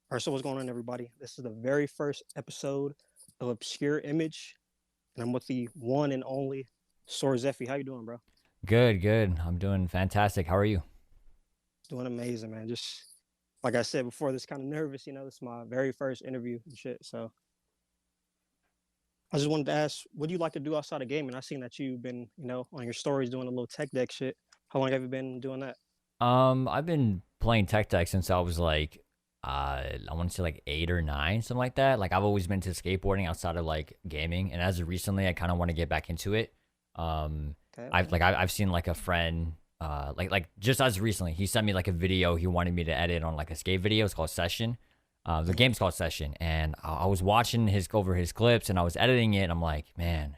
All right, so what's going on, everybody? This is the very first episode of Obscure Image, and I'm with the one and only SoaR Zephy. How you doing, bro? Good, good. I'm doing fantastic. How are you? Doing amazing, man. Just like I said before, this kind of nervous. This is my very first interview and shit. So I just wanted to ask, what do you like to do outside of gaming? I seen that you've been, on your stories doing a little tech deck shit. How long have you been doing that? I've been playing Tech Deck since I was like, I want to say like 8 or 9, something like that. Like I've always been to skateboarding outside of like gaming, and as of recently, I kind of want to get back into it. Um, Okay, I've okay. like I've seen like a friend, like just as recently, he sent me like a video he wanted me to edit on like a skate video. It's called Session. The Mhm. game's called Session, and I was watching his clips, and I was editing it. And I'm like, man,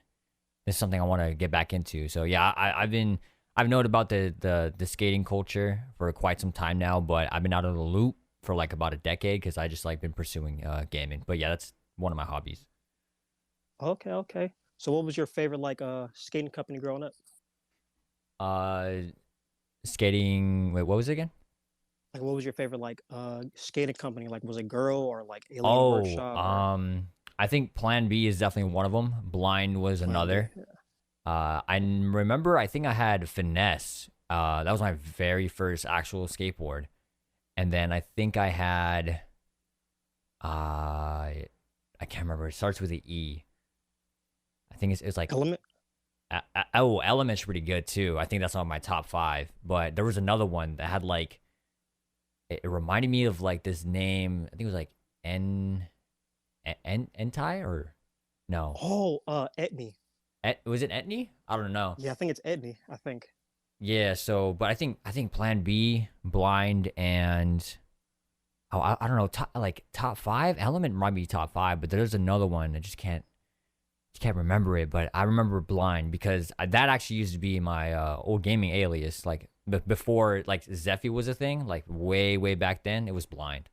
this is something I want to get back into. So yeah, I've known about the skating culture for quite some time now, but I've been out of the loop for like about a decade because I just like been pursuing gaming. But yeah, that's one of my hobbies. Okay, okay. So what was your favorite skating company growing up? Uh, Skating. Wait, what was it again? Like, what was your favorite skating company? Like, was it Girl or like Alien Oh, Workshop or I think Plan B is definitely one of them. Blind was Plan B? another. Remember. I think I had Finesse. That was my very first actual skateboard, and then I think I had Uh, I can't remember. It starts with an E. I think it's like Element? Element's pretty good too. I think that's on my top five. But there was another one that had like it reminded me of like this name. I think it was like Entai or no? Oh, Etney. Was it Etny? I don't know. Yeah, I think it's Etney. I think. Yeah. So, but I think Plan B, Blind, and I don't know. Top five. Element might be top five, but there's another one. I just can't remember it, but I remember Blind because that actually used to be my old gaming alias. Like before, like Zephy was a thing. Like way back then, it was Blind.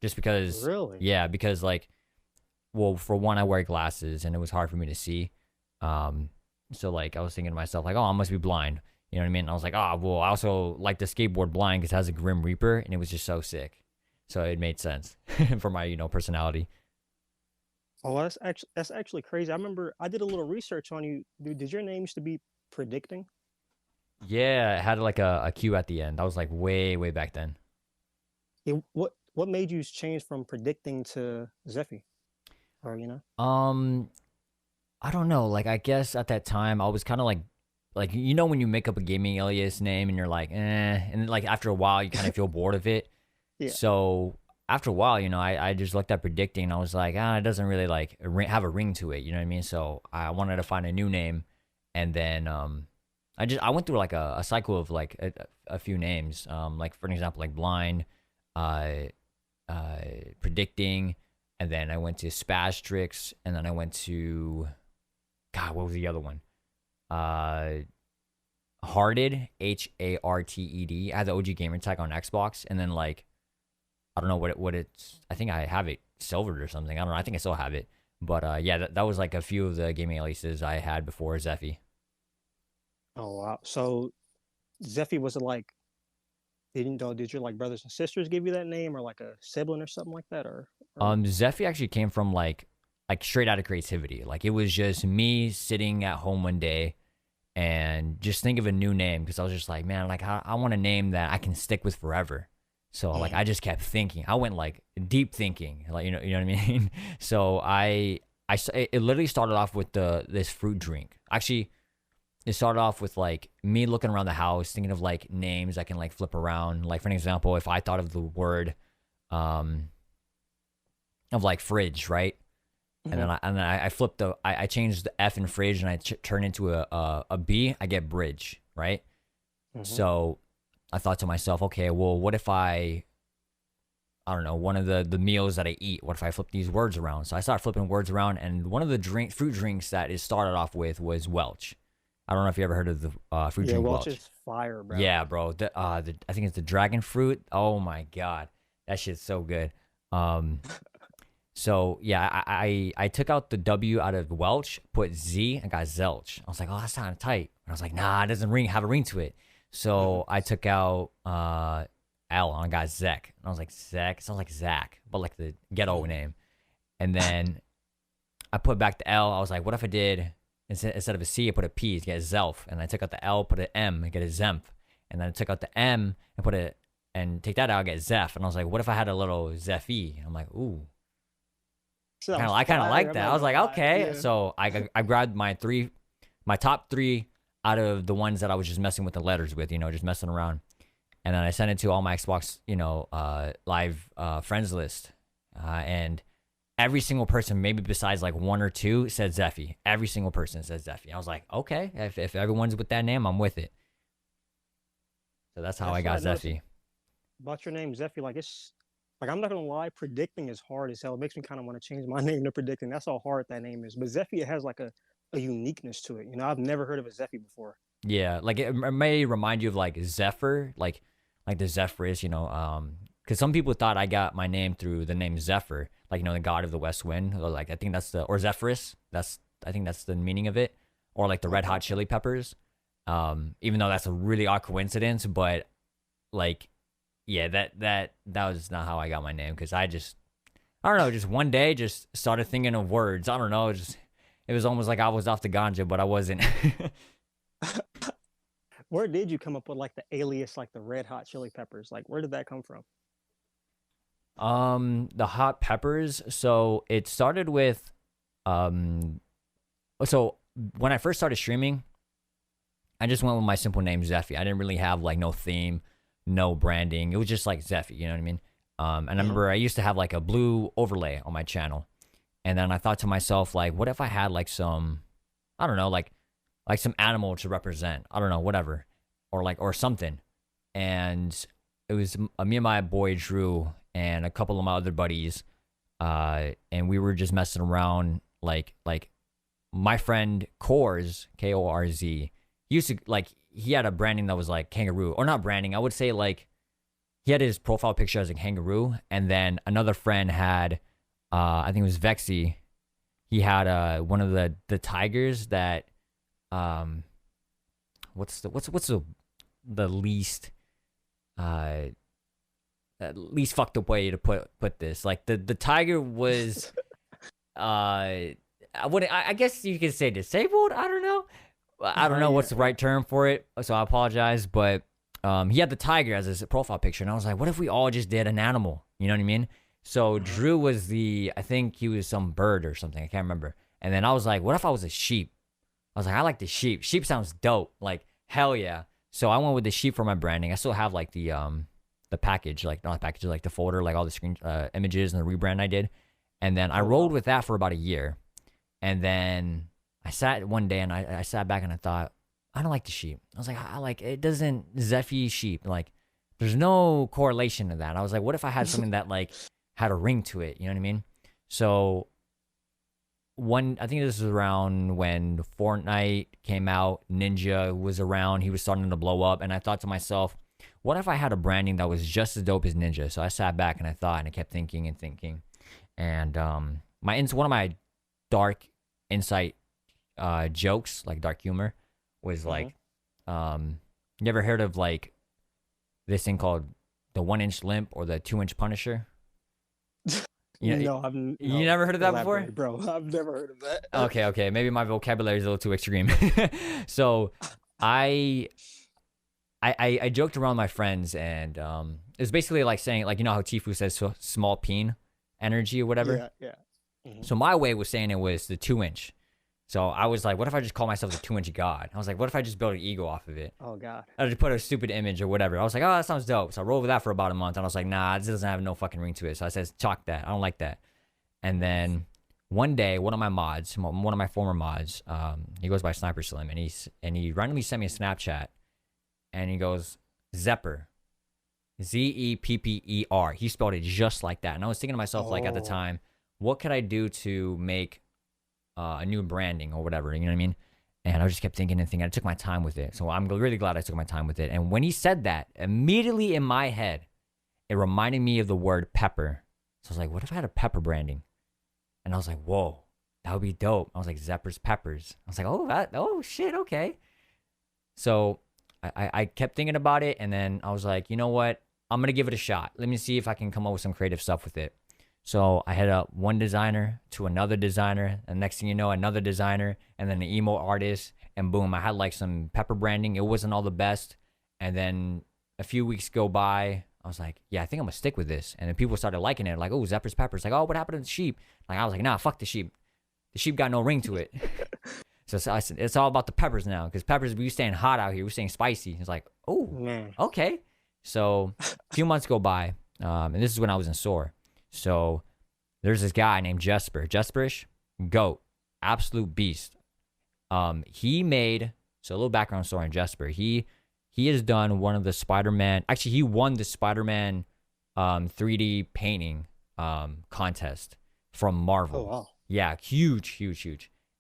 Just because, Really? yeah, because like, well, for one, I wear glasses and it was hard for me to see. Um, so like I was thinking to myself, like, oh, I must be blind. You know what I mean? And I was like, oh, well, I also like the skateboard Blind because it has a Grim Reaper and it was just so sick. So it made sense for my personality. Oh, that's actually crazy. I remember I did a little research on you. Dude, did your name used to be predicting? Yeah, it had like a Q at the end. That was like way back then. What made you change from predicting to Zephy? Or Um, I don't know. Like, I guess at that time, I was kind of like when you make up a gaming alias name and you're like, and like after a while, you kind of feel bored of it. Yeah. So after a while, I just looked at predicting and I was like, it doesn't really like have a ring to it. You know what I mean? So I wanted to find a new name, and then I went through like a cycle of like a few names. Like for an example, like blind, uh, uh, predicting, and then I went to Spastrix, and then I went to God, what was the other one? Uh, Hearted, Harted. I had the OG gamer tag on Xbox, and then like I don't know what it's. I think I have it silvered or something. I don't know. I think I still have it. But yeah, that was like a few of the gaming aliases I had before Zephy. Oh wow. So Zephy was it like did your like brothers and sisters give you that name or like a sibling or something like that or Zephy actually came from like straight out of creativity. Like it was just me sitting at home one day and just think of a new name because I was just like, man, like I want a name that I can stick with forever. So like I just kept thinking. I went like deep thinking, like you know what I mean. So it literally started off with this fruit drink. Actually, it started off with like me looking around the house, thinking of like names I can like flip around. Like for an example, if I thought of the word um of like fridge, right? And Mhm. then I flipped I changed the F in fridge and I turned into a B. I get bridge, right? Mhm. So I thought to myself, okay, well, what if I don't know, one of the meals that I eat, what if I flip these words around? So I started flipping words around, and one of the fruit drinks that it started off with was Welch. I don't know if you ever heard of the fruit Yeah, drink Welch Welch. is fire, bro. Yeah, bro. I think it's the dragon fruit. Oh my god, that shit's so good. Um, so yeah, I took out the W out of Welch, put Z, and got Zelch. I was like, oh, that's kind of tight. And I was like, nah, it doesn't have a ring to it. Mhm. So I took out L, and I got Zek. And I was like, Zek? It sounds like Zach, but like the ghetto Mhm. name. And then I put back the L. I was like, what if I did, instead of a C, I put a P to get a Zelf. And I took out the L, put an M, and get a Zemph. And then I took out the M and put it, and take that out, get Zeph. And I was like, what if I had a little Zephy? I'm like, ooh, Sounds I kind of fire. like I'm that. I not was gonna like, lie. okay. Yeah. So I grabbed my top three out of the ones that I was just messing with the letters with, just messing around. And then I sent it to all my Xbox, live friends list. And every single person, maybe besides like one or two, said Zephy. Every single person said Zephy. I was like, okay, if everyone's with that name, I'm with it. So that's how I That's what I got noticed Zephy. about your name, Zephy. Like it's like I'm not gonna lie, predicting is hard as hell. It makes me kind of want to change my name to predicting. That's how hard that name is. But Zephy has like a uniqueness to it. I've never heard of a Zephy before. Yeah, like it may remind you of like Zephyr, like the Zephyrus, because some people thought I got my name through the name Zephyr, like the god of the west wind, or like I think that's the or Zephyrus. I think that's the meaning of it, or like the Red Okay, Hot okay. Chili Peppers. Even though that's a really odd coincidence, but like, yeah, that was not how I got my name because I don't know, just one day just started thinking of words. I don't know, just it was almost like I was off the ganja, but I wasn't. Where did you come up with like the alias, like the Red Hot Chili Peppers? Like, where did that come from? The hot peppers. So it started with, um, so when I first started streaming, I just went with my simple name Zephy. I didn't really have like no theme, no branding. It was just like Zephy. You know what I mean? And I Hmm. remember I used to have like a blue overlay on my channel, and then I thought to myself like, what if I had like some, I don't know, like some animal to represent. I don't know, whatever, or something. And it was me and my boy Drew and a couple of my other buddies, and we were just messing around. Like my friend Kors, Korz, he used to like he had a branding that was like kangaroo, or not branding. I would say like he had his profile picture as a kangaroo, and then another friend had, I think it was Vexy. He had one of the tigers that um what's the least uh least fucked up way to put this, like the tiger was I guess you could say disabled. I don't know Right, what's the right. right term for it, so I apologize, but he had the tiger as his profile picture, and I was like, what if we all just did an animal, you know what I mean? So Hmm. Drew was I think he was some bird or something, I can't remember. And then I was like, what if I was a sheep? I was like, I like the sheep. Sheep sounds dope. Like, hell yeah. So I went with the sheep for my branding. I still have like the package, like not the package, like the folder, like all the screen images and the rebrand I did. And then I Oh rolled wow. with that for about a year. And then I sat one day and I sat back and I thought, I don't like the sheep. I was like, I like it doesn't Zephy sheep. Like, there's no correlation to that. I was like, what if I had something that like had a ring to it? You know what I mean? So I think this was around when Fortnite came out, Ninja was around, he was starting to blow up, and I thought to myself, what if I had a branding that was just as dope as Ninja? So I sat back and I thought, and I kept thinking and thinking, and one of my dark insight jokes, like dark humor, was Hmm. like, you ever heard of like this thing called the 1 inch limp or the 2 inch Punisher? You know, No, you no. never heard of that before? Elaborate, bro. I've never heard of that. Okay. Maybe my vocabulary is a little too extreme. So I, I joked around with my friends, and it was basically like saying, like, how Tifu says so, small peen energy or whatever. Yeah, yeah. Hmm. So my way was saying it was the 2 inch. So I was like, what if I just call myself the 2 inch god? I was like, what if I just build an ego off of it? Oh God. I just put a stupid image or whatever. I was like, oh, that sounds dope. So I rolled with that for about a month, and I was like, nah, this doesn't have no fucking ring to it. So I said, chalk that. I don't like that. And then one day, one of my mods, one of my former mods, he goes by Sniper Slim, and he randomly sent me a Snapchat, and he goes, Zepper, Zepper. He spelled it just like that, and I was thinking to myself, like at the Oh. time, what could I do to make a new branding or whatever? You know what I mean? And I just kept thinking and thinking. I took my time with it, so I'm really glad I took my time with it. And when he said that, immediately in my head, it reminded me of the word pepper. So I was like, what if I had a pepper branding? And I was like, whoa, that would be dope. I was like, Zeppers Peppers. I was like, oh shit, okay. So I kept thinking about it, and then I was like, you know what? I'm gonna give it a shot. Let me see if I can come up with some creative stuff with it. So I hit up one designer to another designer, and next thing you know, another designer, and then an emo artist, and boom, I had like some pepper branding. It wasn't all the best, and then a few weeks go by. I was like, yeah, I think I'm gonna stick with this, and then people started liking it, like, oh, Zephyr's peppers. Like, oh, what happened to the sheep? Like, I was like, nah, fuck the sheep. The sheep got no ring to it. So it's all about the peppers now, because peppers, we staying hot out here. We're staying spicy. It's like, oh, Man. okay. So a few months go by, and this is when I was in SoaR. So there's this guy named Jesperish, GOAT, absolute beast. He made, so a little background story on Jesper. He has done one of the Spider-Man, actually he won the Spider-Man 3D painting contest from Marvel. Oh wow. Yeah, huge.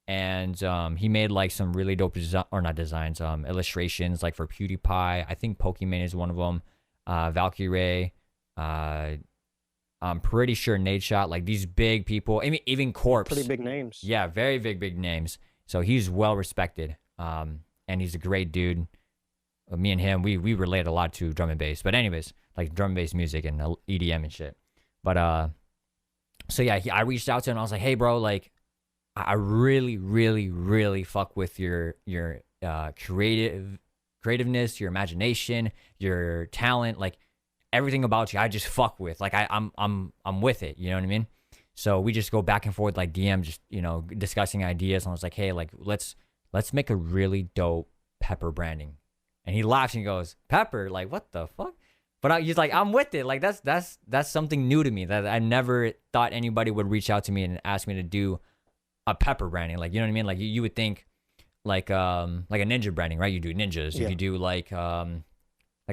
And he made like some really dope illustrations like for PewDiePie. I think Pokemon is one of them. Valkyrie. I'm pretty sure Nate Shot, like these big people. I mean, even Corpse. Pretty big names. Yeah, very big names. So he's well respected. And he's a great dude. Me and him, we relate a lot to drum and bass. But anyways, like drum and bass music and EDM and shit. But so yeah, I reached out to him. I was like, hey, bro, like, I really fuck with your creativeness, your imagination, your talent, like everything about you. I just fuck with. Like I'm with it. You know what I mean? So we just go back and forth like DM, just discussing ideas. And I was like, hey, like let's make a really dope pepper branding. And he laughs and he goes, pepper, like what the fuck? But he's like, I'm with it. Like that's something new to me that I never thought anybody would reach out to me and ask me to do a pepper branding. Like, you know what I mean? Like you would think like a ninja branding, right? You do ninjas. Yeah. If you do like a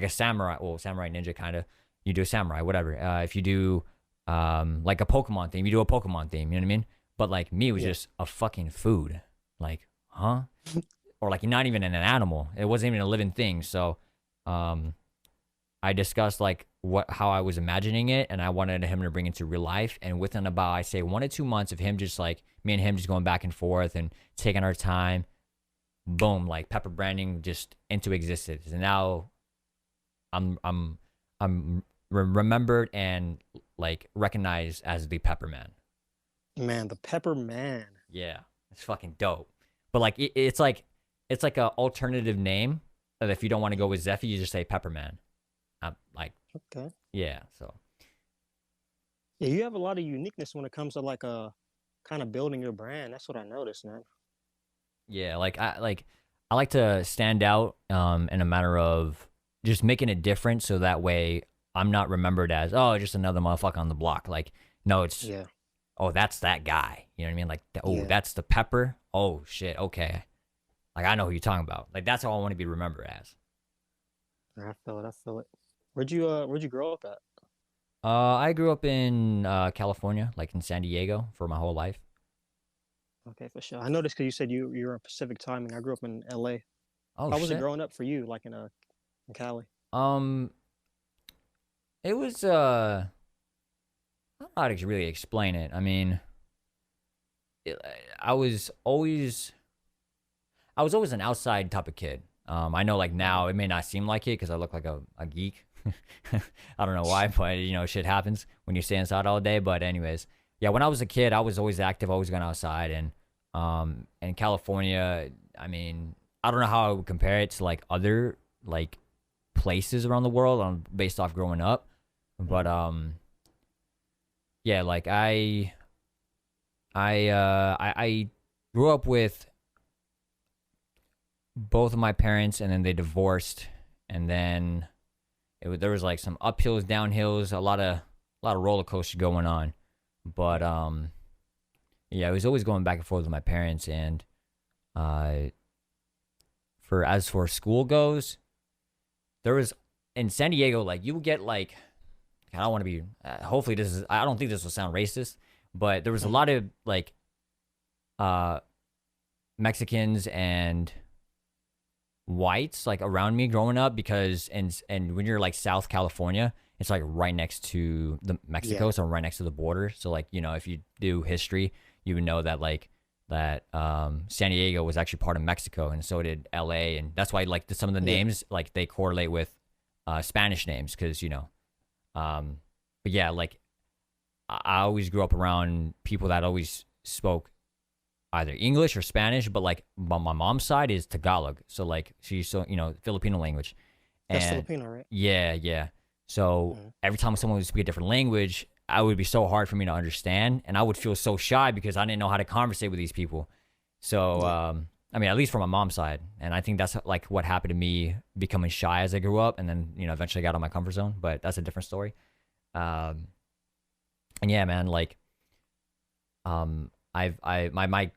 samurai, well, samurai ninja kind of, you do a samurai, whatever. If you do like a Pokemon theme, you do a Pokemon theme, you know what I mean? But like me, it was just a fucking food. Like, huh? Or like not even an animal. It wasn't even a living thing. So I discussed like how I was imagining it, and I wanted him to bring it to real life. And within about, I say 1 to 2 months of him just like me and him just going back and forth and taking our time, boom, like pepper branding just into existence. And now I'm remembered and like recognized as the Pepper Man. Man, the Pepper Man. Yeah, it's fucking dope. But like it's like a alternative name that if you don't want to go with Zephy, you just say Pepper Man. Like, Okay. yeah, so Yeah, you have a lot of uniqueness when it comes to like kind of building your brand. That's what I noticed, man. yeah, like I like to stand out in a matter of just making it different, so that way I'm not remembered as, oh, just another motherfucker on the block. Like, no, it's, Yeah. oh, that's that guy. You know what I mean? Like, oh, Yeah. that's the Pepper. Oh shit, okay. Like I know who you're talking about. Like that's how I want to be remembered as. I feel it. I feel it. Where'd you grow up at? I grew up in California, like in San Diego, for my whole life. Okay, for sure. I noticed because you said you're on Pacific timing. I grew up in LA. Oh How was it shit. growing up for you, like in Cali? Um, it was I don't know how to really explain it. I mean, it, I was always I was always an outside type of kid. I know like now it may not seem like it because I look like a geek. I don't know why, but shit happens when you stay inside all day. But anyways, yeah, when I was a kid, I was always active, always going outside, and in California, I mean, I don't know how I would compare it to like other like places around the world based off growing up, but yeah, like I grew up with both of my parents, and then they divorced, and then there was like some uphills, downhills, a lot of roller coaster going on, but yeah, I was always going back and forth with my parents, and as for school goes, there was in San Diego, like you would get like, I don't want to be, hopefully I don't think this will sound racist, but there was a lot of like Mexicans and whites like around me growing up, because and when you're like South California, it's like right next to the Mexico, Yeah. so right next to the border. So like, if you do history, you would know that like that San Diego was actually part of Mexico, and so did LA, and that's why like some of the Yeah. names like they correlate with Spanish names, because But yeah, like I always grew up around people that always spoke either English or Spanish, but like my mom's side is Tagalog. So like she's so Filipino language, That's and Filipino, right? yeah, yeah. So Mhm. every time someone would speak a different language, I would be so hard for me to understand, and I would feel so shy because I didn't know how to conversate with these people. So Yeah, I mean, at least from my mom's side, and I think that's like what happened to me becoming shy as I grew up, and then eventually got out of my comfort zone. But that's a different story. Um, and yeah, man, like my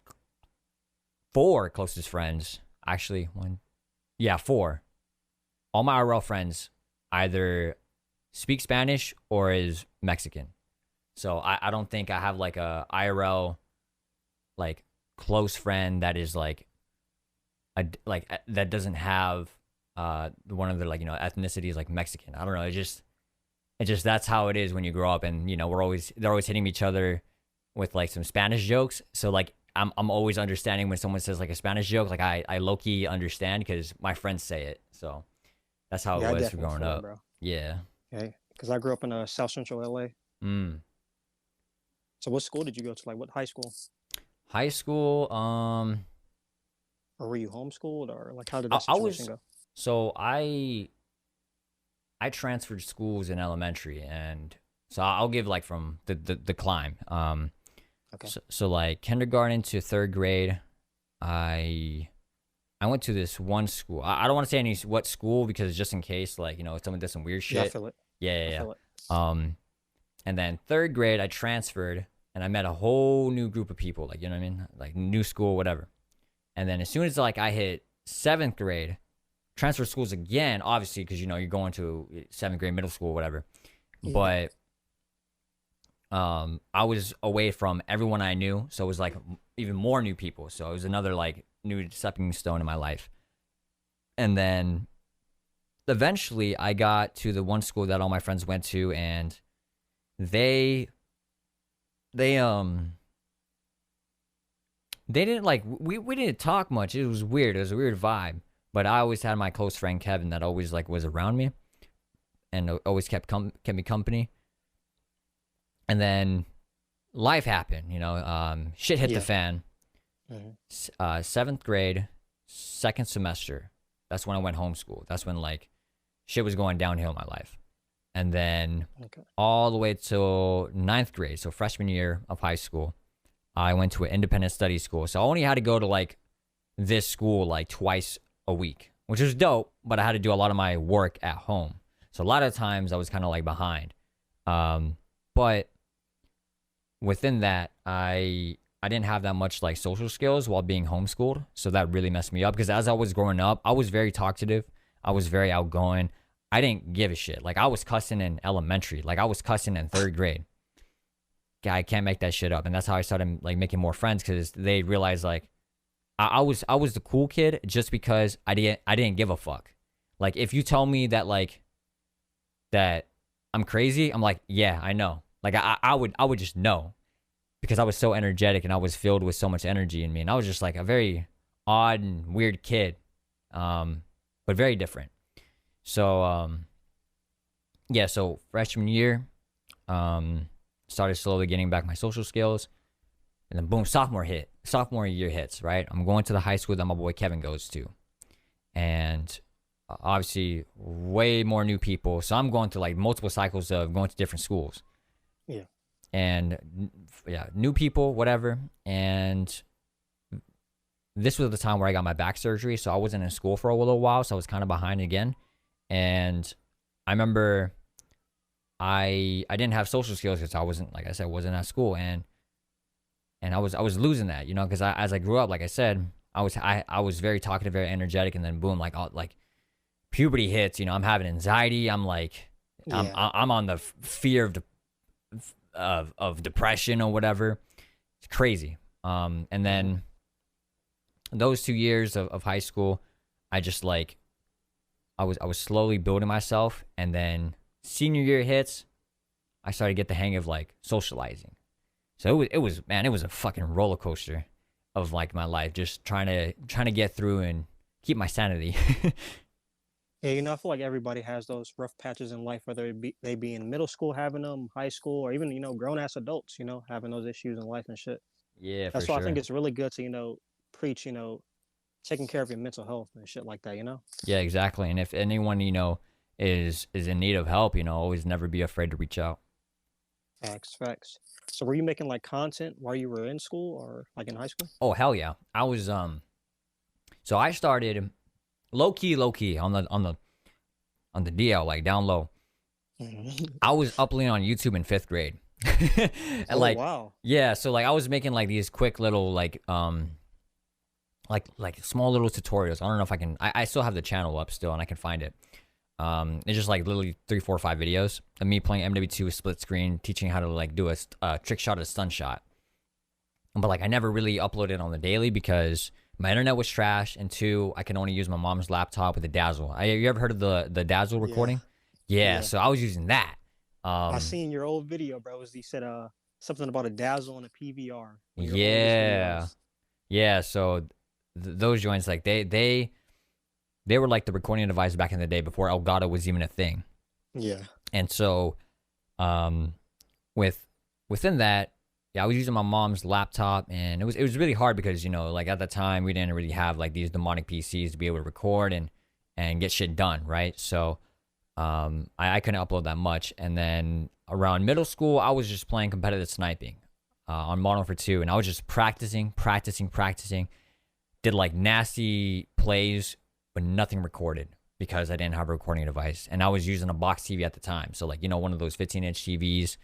four closest friends, actually one, yeah, four. All my IRL friends either speak Spanish or is Mexican. So I don't think I have like a IRL like close friend that is like that doesn't have one of the like ethnicities like Mexican. I don't know. It just that's how it is when you grow up, and they're always hitting each other with like some Spanish jokes. So like I'm always understanding when someone says like a Spanish joke. Like I low key understand because my friends say it. So that's how it yeah, I was for definitely growing feel that, up. bro. Yeah. Okay, because I grew up in South Central LA. Mm. So what school did you go to? Like what high school? High school. Or were you homeschooled, or like how did I, that I situation was go? so I transferred schools in elementary, and so I'll give like from the climb. Okay. So like kindergarten to third grade, I I went to this one school. I don't want to say any what school because just in case like someone did some weird Yeah, I shit. feel it. Yeah, I yeah, feel it. yeah. And then third grade I transferred and I met a whole new group of people. Like what I mean, like new school, whatever. And then as soon as like I hit seventh grade, transfer schools again, obviously because you're going to seventh grade middle school, whatever. Yeah. But I was away from everyone I knew, so it was like even more new people. So it was another like new stepping stone in my life. And then eventually I got to the one school that all my friends went to, and they they they didn't like we didn't talk much. It was weird. It was a weird vibe. But I always had my close friend Kevin that always like was around me and always kept me company. And then life happened, shit hit the Yeah. fan. Hmm. Seventh grade, second semester. That's when I went homeschool. That's when like shit was going downhill in my life. And then Okay. all the way till ninth grade, so freshman year of high school, I went to an independent study school. So I only had to go to like this school like twice a week, which was dope, but I had to do a lot of my work at home. So a lot of times I was kind of like behind. But within that, I didn't have that much like social skills while being homeschooled, so that really messed me up because as I was growing up, I was very talkative, I was very outgoing. I didn't give a shit. Like I was cussing in elementary, like I was cussing in third grade. Yeah, I can't make that shit up, and that's how I started like making more friends because they realized like I was the cool kid just because I didn't give a fuck. Like if you tell me that like that I'm crazy, I'm like yeah I know. Like I would just know because I was so energetic and I was filled with so much energy in me. And I was just like a very odd and weird kid, but very different. So, yeah, so freshman year, started slowly getting back my social skills. And then boom, sophomore year hits, right? I'm going to the high school that my boy Kevin goes to. And obviously, way more new people. So I'm going through like multiple cycles of going to different schools. Yeah. And yeah, new people, whatever. And this was the time where I got my back surgery, so I wasn't in school for a little while, so I was kind of behind again. And I remember I didn't have social skills because I wasn't, like I said, wasn't at school, and I was losing that, because as I grew up, like I said, I was very talkative, very energetic, and then boom, like like puberty hits, I'm having anxiety, I'm like Yeah. I'm on the fear of depression or whatever. It's crazy. And Hmm. then those 2 years of high school, I just like I was slowly building myself, and then senior year hits, I started to get the hang of like socializing. So it was man, it was a fucking roller coaster of like my life, just trying to get through and keep my sanity. Yeah, I feel like everybody has those rough patches in life, whether they be in middle school having them, high school, or even grown ass adults, having those issues in life and shit. Yeah, for That's why I think sure. it's really good to preach taking care of your mental health and shit like that. Yeah, exactly. And if anyone is in need of help, always never be afraid to reach out. Facts, facts. So were you making like content while you were in school or like in high school? Oh hell yeah, I was So I started low key on the DL, like down low. I was uploading on YouTube in 5th grade. And Oh like, wow. yeah, so like I was making like these quick little like small little tutorials. I don't know if I still have the channel up still and I can find it. It's just like literally 3, 4, 5 videos of me playing MW2 with split screen, teaching how to like do a trick shot, a stun shot. But like I never really uploaded on the daily because my internet was trash, and two, I can only use my mom's laptop with a Dazzle. You ever heard of the Dazzle Yeah, recording? Yeah, yeah. so I was using that. I Um, seen your old video, bro. Was you said something about a dazzle and a PVR, one of your oldest yeah, videos. yeah. So those joints, like they were like the recording device back in the day before Elgato was even a thing. Yeah. And so, um, with within that, yeah, I was using my mom's laptop, and it was really hard because like at the time we didn't really have like these demonic PCs to be able to record and get shit done, right? So, I couldn't upload that much. And then around middle school, I was just playing competitive sniping on Modern Warfare 2, and I was just practicing. Did like nasty plays, but nothing recorded because I didn't have a recording device, and I was using a box TV at the time. So like one of those 15-inch TVs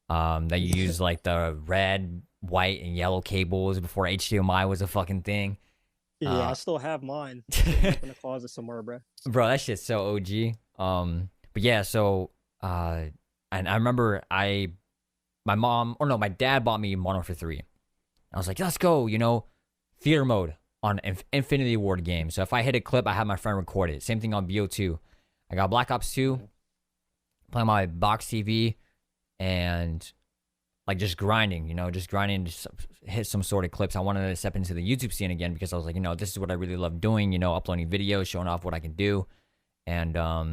that you use like the red, white, and yellow cables before HDMI was a fucking thing. Yeah, I Uh, still have mine sitting up in the closet somewhere, bro. bro, that shit's so OG. But yeah, so and I remember my mom, or no, my dad bought me Modern Warfare 3. I was like, let's go, theater mode on Infinity Ward game. So if I hit a clip, I have my friend record it. Same thing on BO2. I got Black Ops 2, Mhm. playing my box TV, and like just grinding, just grinding to hit some sort of clips. I wanted to step into the YouTube scene again because I was like, this is what I really love doing, uploading videos, showing off what I can do. And I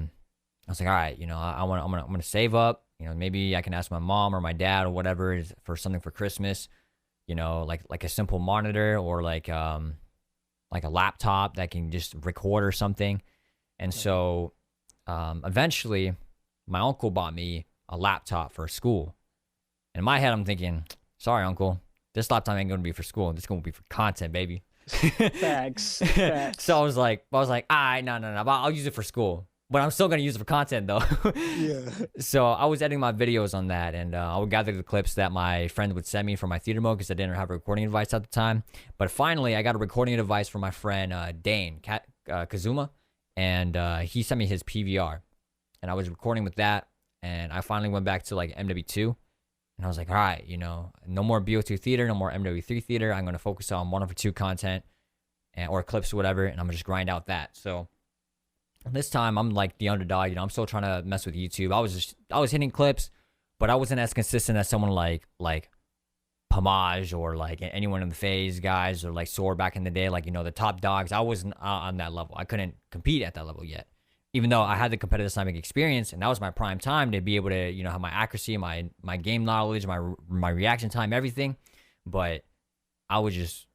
was like, all right, I'm gonna save up. Maybe I can ask my mom or my dad or whatever for something for Christmas. Like a simple monitor or like a laptop that can just record or something. And Mhm. so eventually, my uncle bought me a laptop for school. And in my head, I'm thinking, sorry, uncle, this laptop ain't gonna be for school. This gonna be for content, baby. Facts, So I facts. was like, all right, no, but I'll use it for school. But I'm still gonna use it for content though. Yeah. So I was editing my videos on that, and I would gather the clips that my friend would send me for my theater mode because I didn't have a recording device at the time. But finally, I got a recording device from my friend Dane Kazuma, and he sent me his PVR, and I was recording with that. And I finally went back to like MW2, and I was like, all right, no more BO2 theater, no more MW3 theater. I'm gonna focus on 1 over 2 content or clips or whatever, and I'm gonna just grind out that. So this time I'm like the underdog, I'm still trying to mess with YouTube. I was hitting clips, but I wasn't as consistent as someone like Pomage or like anyone in the phase guys or like SoaR back in the day, like the top dogs. I wasn't on that level. I couldn't compete at that level yet. Even though I had the competitive sniping experience and that was my prime time to be able to, have my accuracy, my game knowledge, my reaction time, everything. But I was just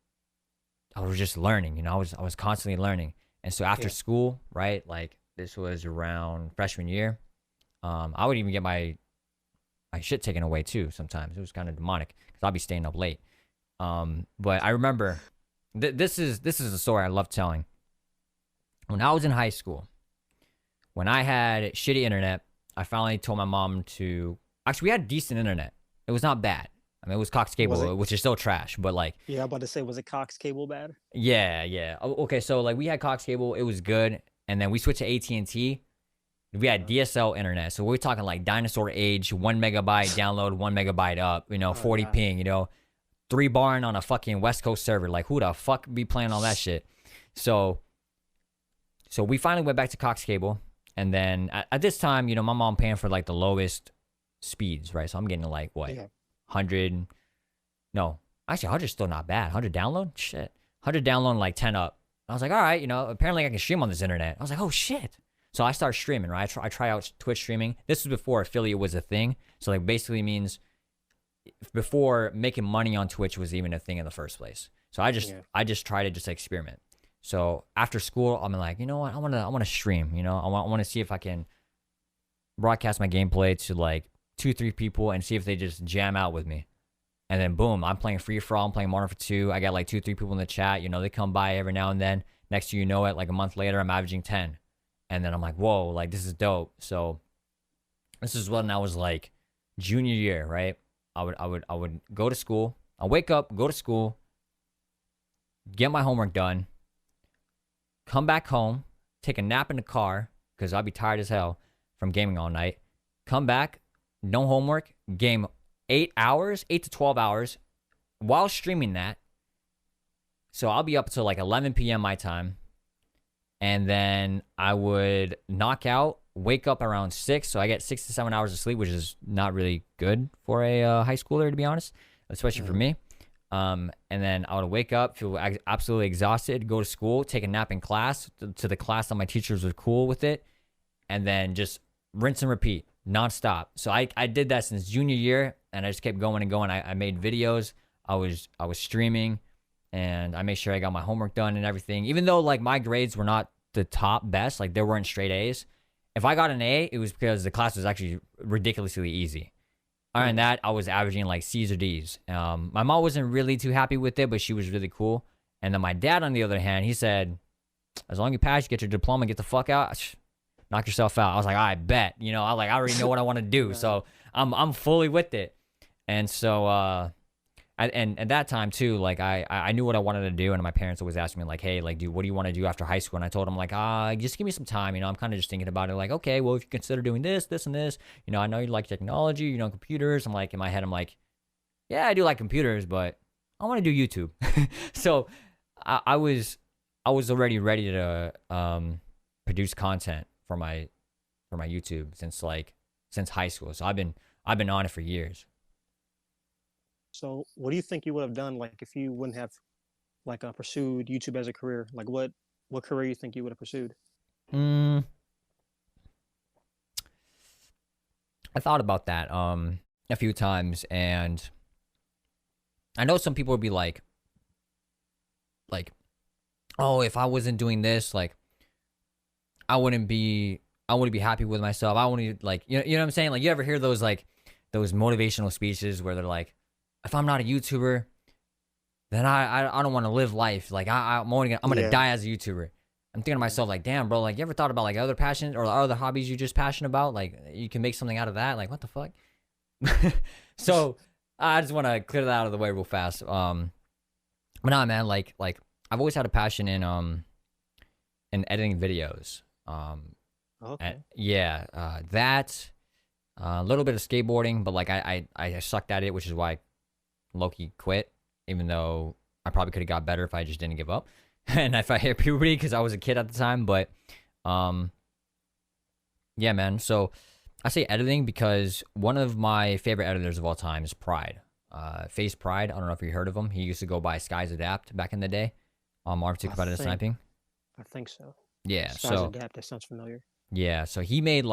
I was just learning, I was constantly learning. And so after Yeah. school, right, like this was around freshman year, I would even get my shit taken away too. Sometimes it was kind of demonic because I'll be staying up late. But I remember this is a story I love telling. When I was in high school, when I had shitty internet, I finally told my mom to. Actually, we had decent internet. It was not bad. I mean, it was Cox Was Cable, it? which is still trash, but like, Yeah, I'm about to say, was it Cox cable bad? yeah, yeah. Okay, so like we had Cox Cable, it was good, and then we switched to AT&T. We had Uh, DSL internet, so we're talking like dinosaur age, 1 megabyte download, 1 megabyte up, oh 40 god. ping, 3 barn on a fucking West Coast server. Like, who the fuck be playing all that shit? So, so we finally went back to Cox Cable, and then at this time, my mom paying for like the lowest speeds, right? So I'm getting like what, Yeah. 100? No, actually, 100 still not bad. 100 download, shit. 100 download, like 10 up. I was like, all right, apparently I can stream on this internet. I was like, oh shit. So I start streaming, right? I try out Twitch streaming. This was before affiliate was a thing. So like basically means before making money on Twitch was even a thing in the first place. So Yeah. I just try to just experiment. So after school, I'm like, you know what? I want to stream. You know, I want to see if I can broadcast my gameplay to like 2, 3 people and see if they just jam out with me. And then boom, I'm playing free for all. I'm playing Modern Warfare 2. I got like 2, 3 people in the chat. You know, they come by every now and then. Next thing you know it, like a month later, I'm averaging 10. And then I'm like, whoa, like this is dope. So this is when I was like junior year, right? I would go to school. I wake up, go to school, get my homework done, come back home, take a nap in the car because I'd be tired as hell from gaming all night. Come back, no homework, game 8 hours, 8 to 12 hours while streaming that. So I'll be up till like 11 p.m. my time. And then I would knock out, wake up around 6. So I get 6 to 7 hours of sleep, which is not really good for a high schooler, to be honest, especially for me. And then I would wake up, feel absolutely exhausted, go to school, take a nap in class to the class that my teachers were cool with it, and then just rinse and repeat nonstop. So I did that since junior year, and I just kept going and going. I made videos. I was streaming, and I made sure I got my homework done and everything. Even though like my grades were not the top best, like there weren't straight A's. If I got an A, it was because the class was actually ridiculously easy. Other than that, I was averaging like C's or D's. My mom wasn't really too happy with it, but she was really cool. And then my dad, on the other hand, he said, as long as you pass, you get your diploma, get the fuck out, knock yourself out. I was like, I bet, you know, I already know what I want to do. So I'm fully with it. And so, and at that time too, like I knew what I wanted to do, and my parents always asked me like, hey, like, dude, what do you want to do after high school? And I told them like, just give me some time, you know, I'm kind of just thinking about it. Like, okay, well, if you consider doing this, this, and this, you know, I know you like technology, you know, computers. I'm like, in my head, I'm like, yeah, I do like computers, but I want to do YouTube. So I was already ready to produce content for my YouTube since high school. So I've been on it for years. So what do you think you would have done like if you wouldn't have like pursued YouTube as a career? Like what career you think you would have pursued? Mm, I thought about that a few times, and I know some people would be like, oh, if I wasn't doing this, like I wouldn't be happy with myself. I wouldn't like you know what I'm saying? Like you ever hear those like those motivational speeches where they're like, if I'm not a YouTuber, then I don't want to live life. Like I'm gonna die as a YouTuber. I'm thinking to myself like, damn, bro, like you ever thought about like other passions or other hobbies you're just passionate about? Like you can make something out of that. Like what the fuck? So I just want to clear that out of the way real fast. But nah, man, like I've always had a passion in editing videos. Okay. That a little bit of skateboarding, but like I sucked at it, which is why I low-key quit, even though I probably could have got better if I just didn't give up. And if I hit puberty because I was a kid at the time. But yeah, man. So I say editing because one of my favorite editors of all time is Pride. Face Pride. I don't know if you heard of him. He used to go by Skies Adapt back in the day on Marv 2 competitive sniping. I think so. Yeah. Skies Adapt, that sounds familiar. Yeah. So he made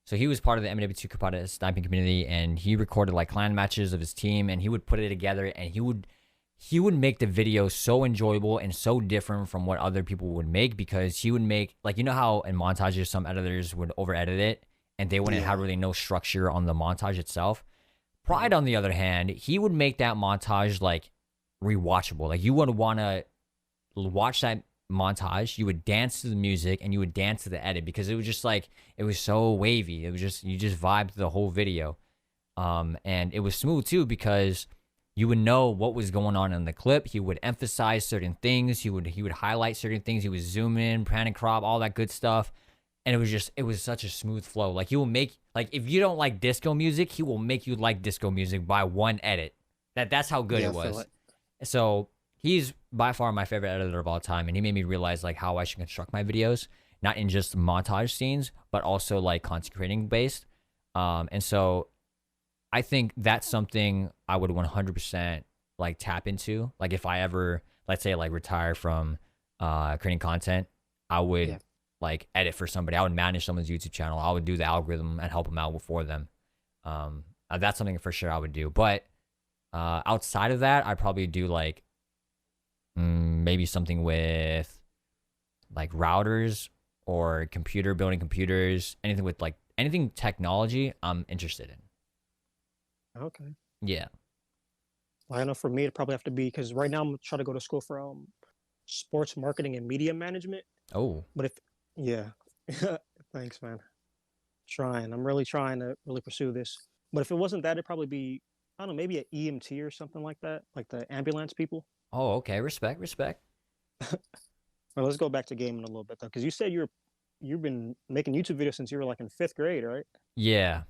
so he was part of the MW2 competitive sniping community, and he recorded like clan matches of his team, and he would put it together, and he would make the video so enjoyable and so different from what other people would make, because he would make, like, you know how in montages some editors would over edit it and they wouldn't have really no structure on the montage itself. Pride, on the other hand, he would make that montage like rewatchable. Like you would want to watch that montage, you would dance to the music, and you would dance to the edit, because it was just like, it was so wavy. It was just, you just vibed the whole video. And it was smooth too, because you would know what was going on in the clip. He would emphasize certain things. He would highlight certain things. He would zoom in, pan and crop, all that good stuff. And it was such a smooth flow. Like he will make, like if you don't like disco music, he will make you like disco music by one edit. That's how good it was. So he's by far my favorite editor of all time, and he made me realize like how I should construct my videos, not in just montage scenes, but also like content creating based. And so I think that's something I would 100% like tap into. Like if I ever, let's say, like retire from creating content, I would like edit for somebody. I would manage someone's YouTube channel. I would do the algorithm and help them out for them. That's something for sure I would do. But outside of that, I'd probably do like maybe something with like routers or building computers, anything with like anything technology. I'm interested in. Okay. Yeah. Well, I know for me, it'd probably have to be because right now I'm trying to go to school for sports marketing and media management. Oh. But if, yeah, thanks, man. Trying. I'm really trying to really pursue this. But if it wasn't that, it'd probably be, I don't know, maybe an EMT or something like that, like the ambulance people. Oh, okay. Respect, respect. Well, let's go back to gaming a little bit though, because you said you've been making YouTube videos since you were like in fifth grade, right? Yeah.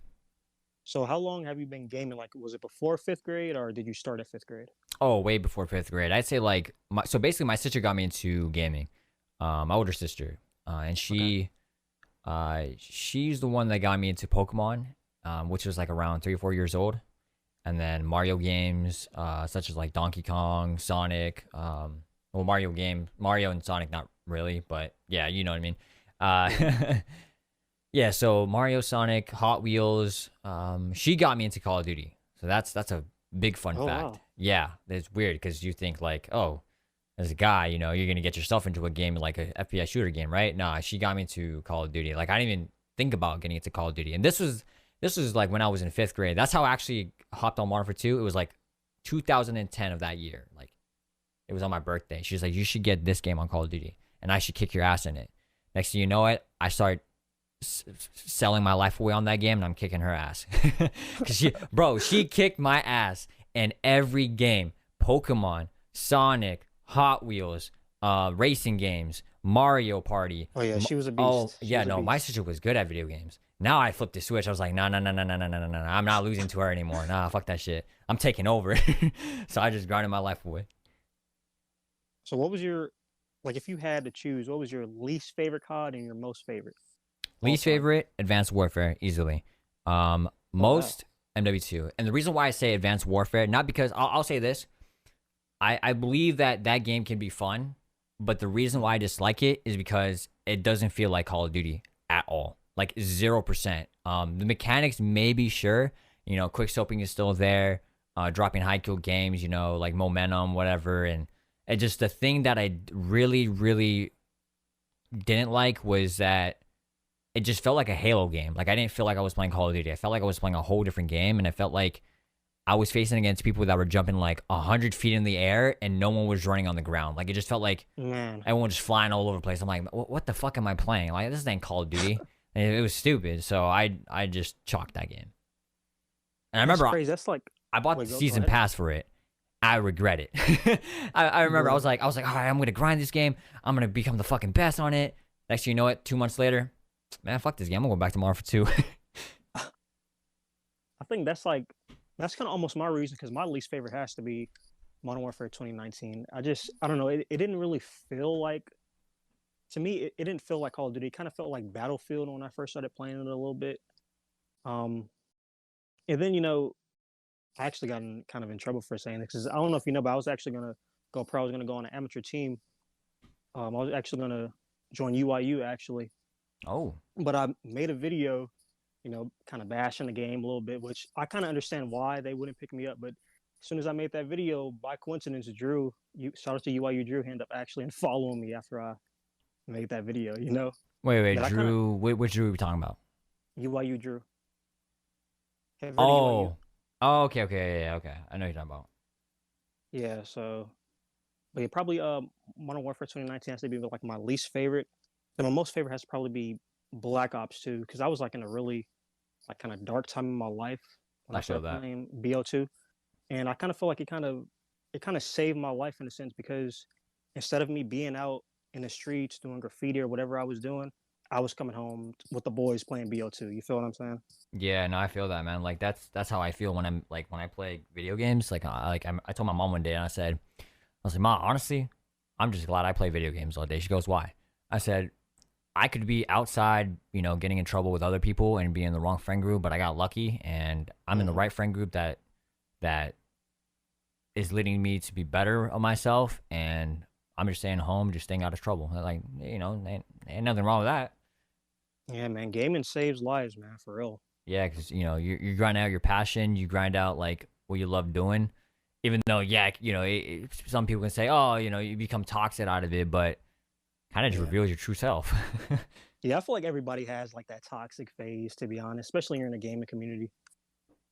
So how long have you been gaming? Like, was it before fifth grade, or did you start at fifth grade? Oh, way before fifth grade. I'd say like so basically my sister got me into gaming. My older sister. And Okay. she's the one that got me into Pokemon, which was like around 3 or 4 years old. And then Mario games, such as like Donkey Kong, Sonic, well, Mario and Sonic, not really, but yeah, you know what I mean. Yeah. Yeah, so Mario, Sonic, Hot Wheels. She got me into Call of Duty, so that's a big fun Oh fact. wow. Yeah, it's weird because you think like, oh, as a guy, you're gonna get yourself into a game like a FPS shooter game, right? Nah, she got me into Call of Duty. Like I didn't even think about getting into Call of Duty, and this was like when I was in fifth grade. That's how I actually hopped on Modern Warfare 2. It was like 2010 of that year. Like it was on my birthday. She's like, you should get this game on Call of Duty, and I should kick your ass in it. Next thing you know, I start selling my life away on that game, and I'm kicking her ass. Cause she kicked my ass in every game: Pokemon, Sonic, Hot Wheels, racing games, Mario Party. Oh yeah, she was a Oh beast. She yeah, was a no, my beast. sister was good at video games. Now I flipped the switch. I was like, no, no, no, no, no, no, no, no, no. I'm not losing to her anymore. Nah, fuck that shit. I'm taking over. So I just grinded my life away. So what was your like if you had to choose, what was your least favorite COD and your most favorite all Least time? favorite, Advanced Warfare, easily. Oh wow. Most MW2. And the reason why I say Advanced Warfare, not because I'll say this, I believe that game can be fun, but the reason why I dislike it is because it doesn't feel like Call of Duty at all, like 0%. The mechanics maybe sure, quick scoping is still there, dropping high kill games, like momentum, whatever, and it just the thing that I really really didn't like was that it just felt like a Halo game. Like I didn't feel like I was playing Call of Duty. I felt like I was playing a whole different game, and I felt like I was facing against people that were jumping like 100 feet in the air, and no one was running on the ground. Like it just felt like Man. everyone was just flying all over the place. I'm like, what the fuck am I playing? Like this ain't Call of Duty. And it was stupid. So I just chalked that game. And I That's remember crazy. That's like I bought the wait, go season ahead. pass for it. I regret it. I remember Bro. I was like, all right, I'm gonna grind this game. I'm gonna become the fucking best on it. Next thing you know it, 2 months later, man, fuck this game. I'm gonna go back to Marvel 2. I think that's kind of almost my reason because my least favorite has to be Modern Warfare 2019. I don't know, it didn't really feel like to me it didn't feel like Call of Duty. It kind of felt like Battlefield when I first started playing it a little bit. Um and then I actually got kind of in trouble for saying this because I don't know if you know, but I was actually gonna go pro. I was gonna go on an amateur team. I was actually gonna join UIU actually, Oh, but I made a video, kind of bashing the game a little bit, which I kind of understand why they wouldn't pick me up. But as soon as I made that video, by coincidence, shout out to UIU Drew, he ended up actually following me after I made that video. wait, That I kind of Drew. Which Drew are we talking about? UIU Drew. Have you heard of UIU? Oh, oh, okay, yeah, okay. I know what you're talking about. Yeah. So, but yeah, probably Modern Warfare 2019 has to be like my least favorite. Then my most favorite has to probably be Black Ops 2 because I was like in a really like kind of dark time in my life when I I feel started that. playing BO2, and I kind of feel like it kind of saved my life in a sense because instead of me being out in the streets doing graffiti or whatever I was doing, I was coming home with the boys playing BO2. You feel what I'm saying? Yeah, no, I feel that, man. Like that's how I feel when I'm like when I play video games. I told my mom one day, and I was like, Mom, honestly, I'm just glad I play video games all day. She goes, Why? I said, I could be outside, getting in trouble with other people and be in the wrong friend group, but I got lucky and I'm in the Mm-hmm. right friend group that is leading me to be better of myself, and I'm just staying home, just staying out of trouble. Like, ain't nothing wrong with that. Yeah, man, gaming saves lives, man, for real. Yeah, because you grind out your passion, you grind out like what you love doing. Even though, yeah, some people can say, oh, you become toxic out of it, but kind of just Yeah. reveals your true self. Yeah, I feel like everybody has like that toxic phase, to be honest, especially you're in a gaming community.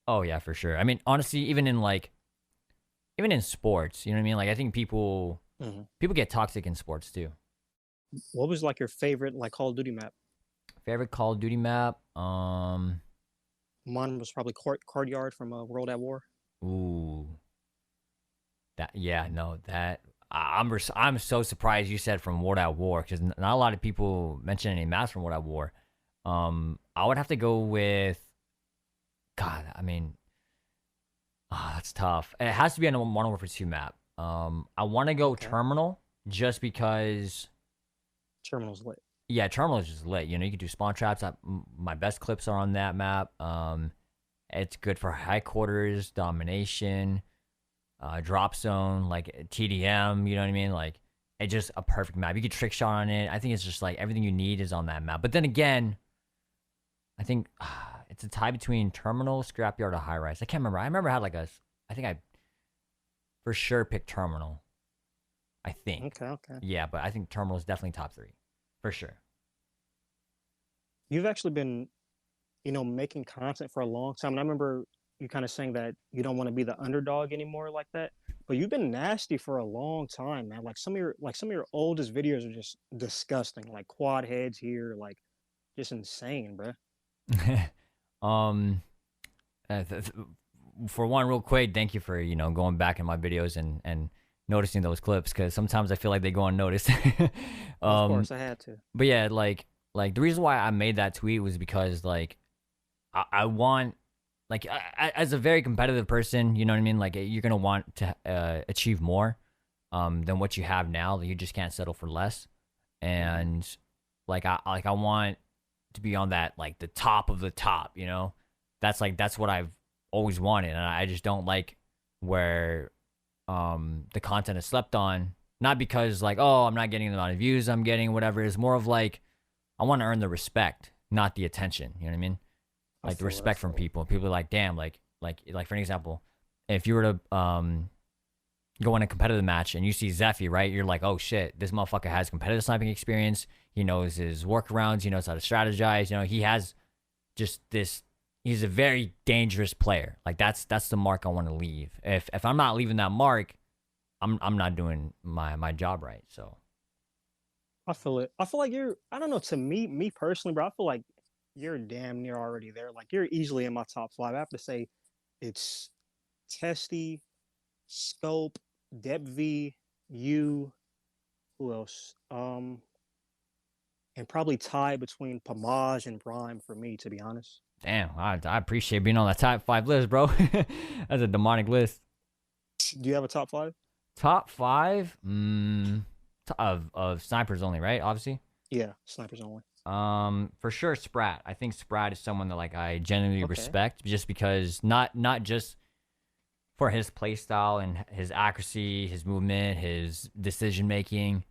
Oh yeah, for sure. I mean, honestly, even in sports, you know what I mean? Like I think Hmm. people get toxic in sports too. What was like your favorite like Call of Duty map? Favorite Call of Duty map? Mine was probably Court Yard from World at War. Ooh, that yeah, no, that I'm so surprised you said from World at War because not a lot of people mention any maps from World at War. I would have to go with God. I mean, that's tough. It has to be on a Modern Warfare 2 map. I want to go Okay, Terminal just because. Terminal's lit. Yeah, Terminal is just lit. You can do spawn traps. My best clips are on that map. It's good for high quarters, domination, drop zone, like TDM. You know what I mean? Like it's just a perfect map. You can trick shot on it. I think it's just like everything you need is on that map. But then again, I think it's a tie between Terminal, Scrapyard, or High Rise. I can't remember. I remember I had like a. I think I for sure picked Terminal. I think. Okay, okay. Yeah, but I think Terminal is definitely top three for sure. You've actually been, making content for a long time. And I remember you kind of saying that you don't want to be the underdog anymore like that. But you've been nasty for a long time, man. Like some of your oldest videos are just disgusting. Like quad heads here, like just insane, bro. um, for one, real quick, thank you for going back in my videos and noticing those clips because sometimes I feel like they go unnoticed. Of um, course, I had to. but yeah, like the reason why I made that tweet was because like I want like as a very competitive person, you know what I mean. Like you're gonna want to achieve more than what you have now. You just can't settle for less. Hmm. And I want to be on that like the top of the top. That's what I've always wanted, and I just don't like where the content is slept on. Not because like I'm not getting the amount of views I'm getting, whatever. It's more of like I want to earn the respect, not the attention. You know what I mean? I Like the feel it. I respect from feel it. people. People are like, damn, like for an example, if you were to go in a competitive match and you see Zephy, right? You're like, oh shit, this motherfucker has competitive sniping experience. He knows his workarounds. He knows how to strategize. He has just this. He's a very dangerous player. Like that's the mark I want to leave. If I'm not leaving that mark, I'm not doing my job right. So I feel it. I feel like you're. I don't know. To me personally, bro, I feel like you're damn near already there. Like you're easily in my top five. I have to say, it's Testy, Scope, Dep V, you. Who else? And probably tied between Pomage and Rhyme for me, to be honest. damn, I appreciate being on that top five list, bro. That's a demonic list. Do you have a top five? Top five of snipers only, right? Obviously. Yeah, snipers only. For sure, Sprat. I think Sprat is someone that like I genuinely Okay. respect, just because not just for his play style and his accuracy, his movement, his decision making.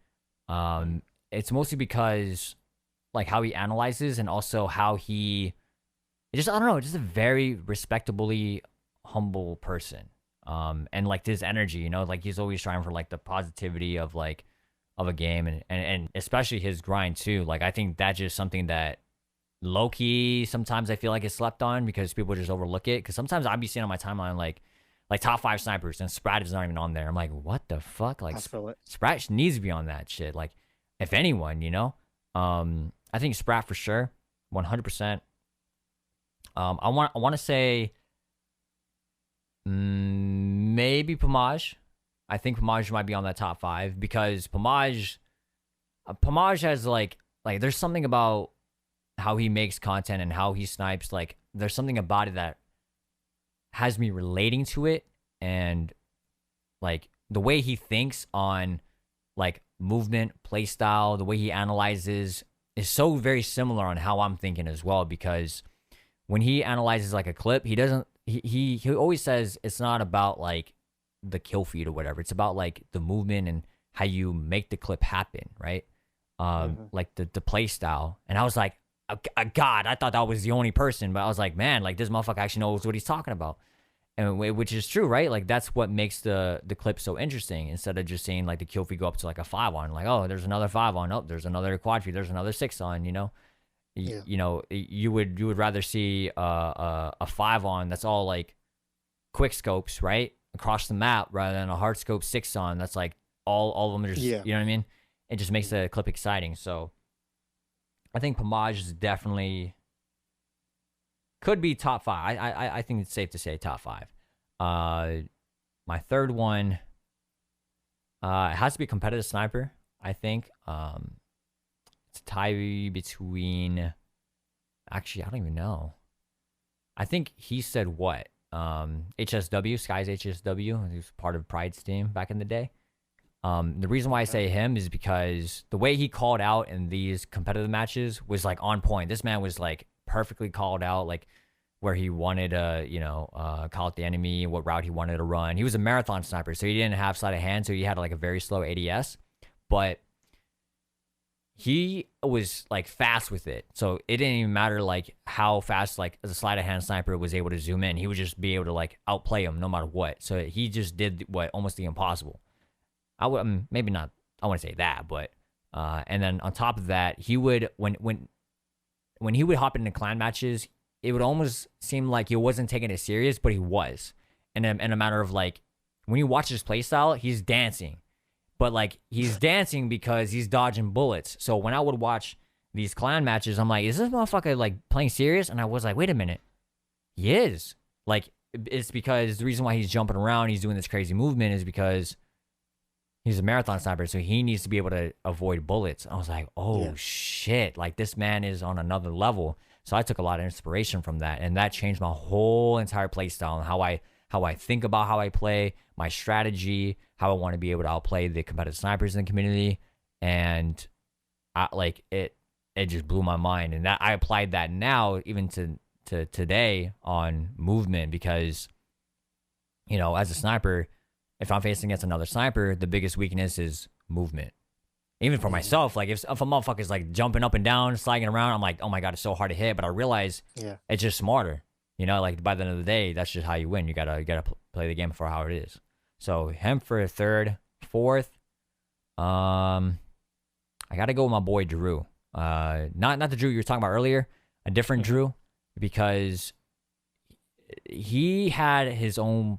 Mhm. It's mostly because like how he analyzes and also how he just I don't know, just a very respectably humble person. And like his energy, like he's always trying for like the positivity of like of a game and especially his grind too. Like I think that's just something that low key sometimes I feel like it's slept on because people just overlook it. Because sometimes I'd be seeing on my timeline like top five snipers and Sprat is not even on there. I'm like, what the fuck? Like I feel it. Sprat needs to be on that shit. Like if anyone. I think Sprat for sure, 100%. I want to say maybe Pomage. I think Pomage might be on that top five because Pomage has like there's something about how he makes content and how he snipes. Like there's something about it that has me relating to it, and like the way he thinks on like movement, play style, the way he analyzes is so very similar on how I'm thinking as well. Because when he analyzes like a clip, he doesn't. He always says it's not about like the kill feed or whatever. It's about like the movement and how you make the clip happen, right? Mm-hmm. Like the play style. And I was like, God, I thought that was the only person, but I was like, man, like this motherfucker actually knows what he's talking about. And which is true, right? Like that's what makes the clip so interesting. Instead of just seeing like the kill feed go up to like a 5-on, like, oh, there's another 5-on, oh, there's another quad feed, there's another 6-on, you know. Yeah. You know, you would rather see a 5-on that's all like quick scopes, right, across the map, rather than a hard scope 6-on that's like all of them are just, Yeah. you know what I mean? It just makes the clip exciting. So I think Pomage is definitely could be top 5. I think it's safe to say top 5. My third one, it has to be competitive sniper. I think it's a tie between. Actually, I don't even know. I think he said what? HSW, Skies HSW. He was part of Pride's team back in the day. The reason why I say him is because the way he called out in these competitive matches was like on point. This man was like perfectly called out, like where he wanted to, call out the enemy, what route he wanted to run. He was a marathon sniper, so he didn't have sleight of hand, so he had like a very slow ADS, but he was like fast with it. So it didn't even matter like how fast like as a sleight of hand sniper was able to zoom in. He would just be able to like outplay him no matter what. So he just did what almost the impossible. I would maybe not. I want to say that, but and then on top of that, he would when he would hop into clan matches, it would almost seem like he wasn't taking it serious, but he was. And in a matter of like when you watch his playstyle, he's dancing, but like he's dancing because he's dodging bullets. So when I would watch these clan matches, I'm like, is this motherfucker like playing serious? And I was like, wait a minute, he is. Like it's because the reason why he's jumping around, he's doing this crazy movement, is because he's a marathon sniper, so he needs to be able to avoid bullets. I was like, oh, shit. Like, this man is on another level. So I took a lot of inspiration from that, and that changed my whole entire play style and how I think about how I play, my strategy, how I want to be able to outplay the competitive snipers in the community. And it just blew my mind. And that I applied that now even to today on movement, because, as a sniper, if I'm facing against another sniper, the biggest weakness is movement. Even for myself, like if a motherfucker's like jumping up and down, sliding around, I'm like, oh my God, it's so hard to hit. But I realize it's just smarter. Like by the end of the day, that's just how you win. You gotta play the game for how it is. So him for third, fourth. I gotta go with my boy Drew. Not the Drew you were talking about earlier, a different Drew, because he had his own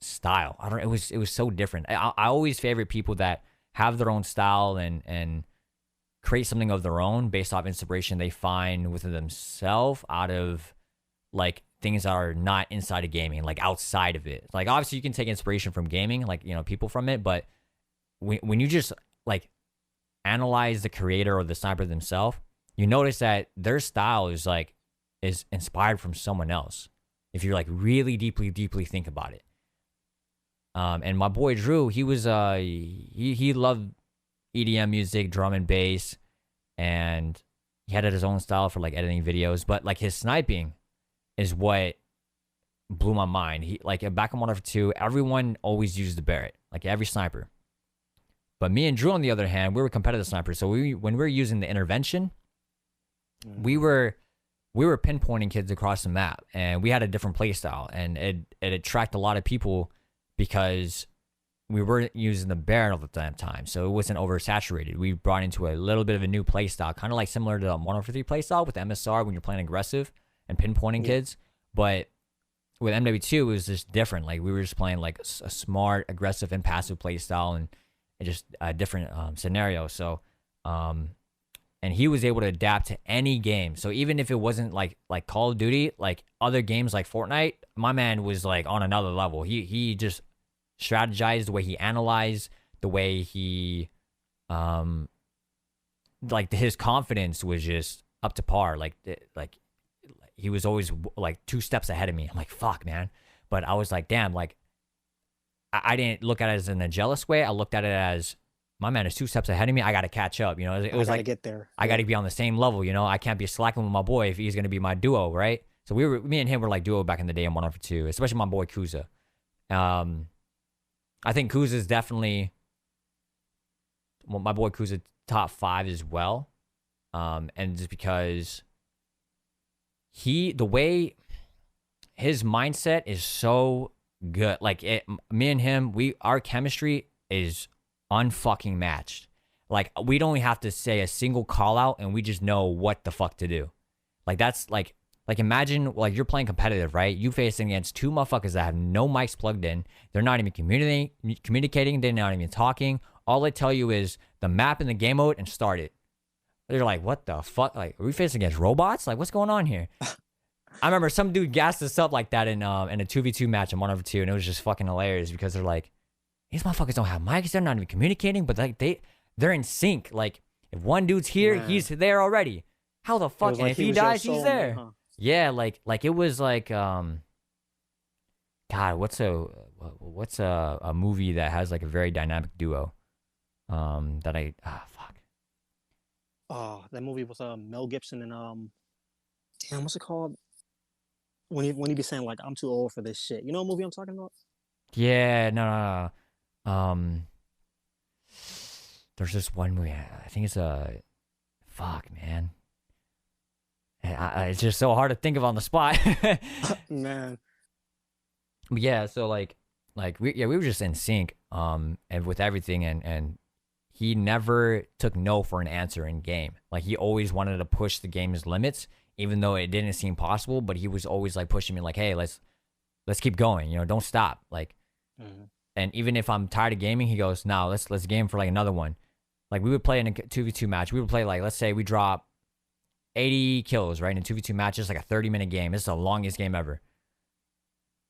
style. It was so different. I always favorite people that have their own style and create something of their own based off inspiration they find within themselves out of like things that are not inside of gaming, like outside of it. Like obviously you can take inspiration from gaming, like people from it, but when you just like analyze the creator or the sniper themselves, you notice that their style is inspired from someone else. If you like really deeply think about it. And my boy Drew, he was he loved EDM music, drum and bass, and he had his own style for like editing videos. But like his sniping is what blew my mind. He like back in Modern Warfare 2, everyone always used the Barrett, like every sniper. But me and Drew, on the other hand, we were competitive snipers. So when we were using the intervention, we were pinpointing kids across the map, and we had a different play style, and it attracted a lot of people, because we weren't using the Baron all the damn time, so it wasn't oversaturated. We brought into a little bit of a new play style, kind of like similar to the Modern Warfare 3 play style with MSR when you're playing aggressive and pinpointing kids. But with MW2, it was just different. Like we were just playing like a smart, aggressive, and passive play style, and just a different scenario. So, and he was able to adapt to any game. So even if it wasn't like Call of Duty, like other games like Fortnite, my man was like on another level. He just strategized, the way he analyzed, the way he like his confidence was just up to par. Like he was always like 2 steps ahead of me. I'm like, fuck, man. But I was like, damn, like I didn't look at it as in a jealous way. I looked at it as, my man is 2 steps ahead of me. I got to catch up. It was like, get there. I got to be on the same level. I can't be slacking with my boy if he's going to be my duo, right? So me and him were like duo back in the day in Modern Warfare 2, especially my boy Kuza. I think Kuza is definitely my boy Kuza top 5 as well. And just because the way his mindset is so good. Like me and him, our chemistry is unfucking matched. Like we don't have to say a single call out and we just know what the fuck to do. Like that's like imagine like you're playing competitive, right? You facing against two motherfuckers that have no mics plugged in. They're not even communicating. They're not even talking. All they tell you is the map and the game mode and start it. They're like, what the fuck? Like, are we facing against robots? Like, what's going on here? I remember some dude gassed us up like that in a 2v2 match in 1v2, and it was just fucking hilarious because they're like, these motherfuckers don't have mics. They're not even communicating, but like they're in sync. Like, if one dude's here, he's there already. How the fuck? And if he dies, he's there. Huh? Yeah, like it was like God, what's a movie that has like a very dynamic duo? Fuck. Oh, that movie was Mel Gibson and damn, what's it called? When he be saying like I'm too old for this shit. You know what movie I'm talking about? Yeah, no. There's this one movie. I think it's fuck, man. It's just so hard to think of on the spot. Man. But yeah, so like we were just in sync and with everything and he never took no for an answer in game. Like he always wanted to push the game's limits, even though it didn't seem possible, but he was always like pushing me like, hey, let's keep going, you know, don't stop. Like and even if I'm tired of gaming, he goes, no, let's game for like another one. Like we would play in a 2v2 match. We would play like, let's say we drop 80 kills, right? In a 2v2 match, it's like a 30-minute game. This is the longest game ever.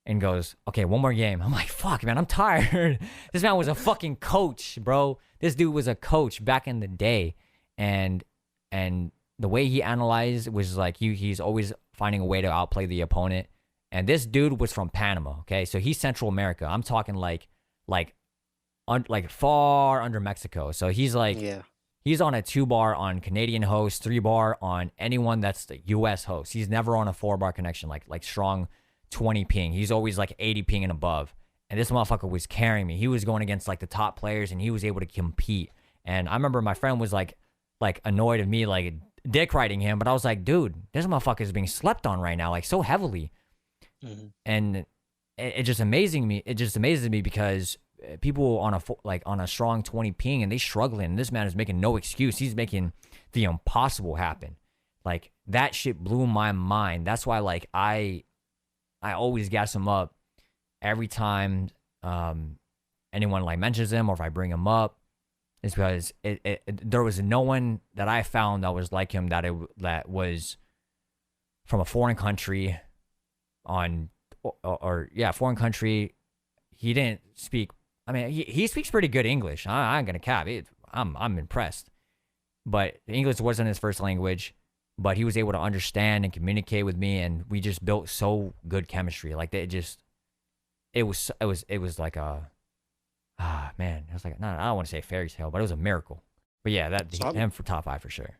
And goes, okay, one more game. I'm like, fuck, man, I'm tired. This man was a fucking coach, bro. This dude was a coach back in the day. And the way he analyzed was like, he's always finding a way to outplay the opponent. And this dude was from Panama, okay? So he's Central America. I'm talking like far under Mexico. So he's like, he's on a 2-bar on Canadian host, 3-bar on anyone that's the U.S. host. He's never on a 4-bar connection, like strong 20 ping. He's always like 80 ping and above. And this motherfucker was carrying me. He was going against like the top players and he was able to compete. And I remember my friend was like annoyed of me, like dick riding him. But I was like, dude, this motherfucker is being slept on right now, like so heavily. And it just amazing me. It just amazes me because people on a strong 20 ping and they struggling. And this man is making no excuse. He's making the impossible happen. Like that shit blew my mind. That's why like I always gas him up every time anyone like mentions him or if I bring him up. It's because there was no one that I found that was like him that was from a foreign country foreign country. He didn't speak. I mean, he speaks pretty good English. I ain't gonna cap it. I'm impressed. But English wasn't his first language. But he was able to understand and communicate with me, and we just built so good chemistry. Like it was like a man. It was like I don't want to say fairy tale, but it was a miracle. But yeah, him for top 5 for sure.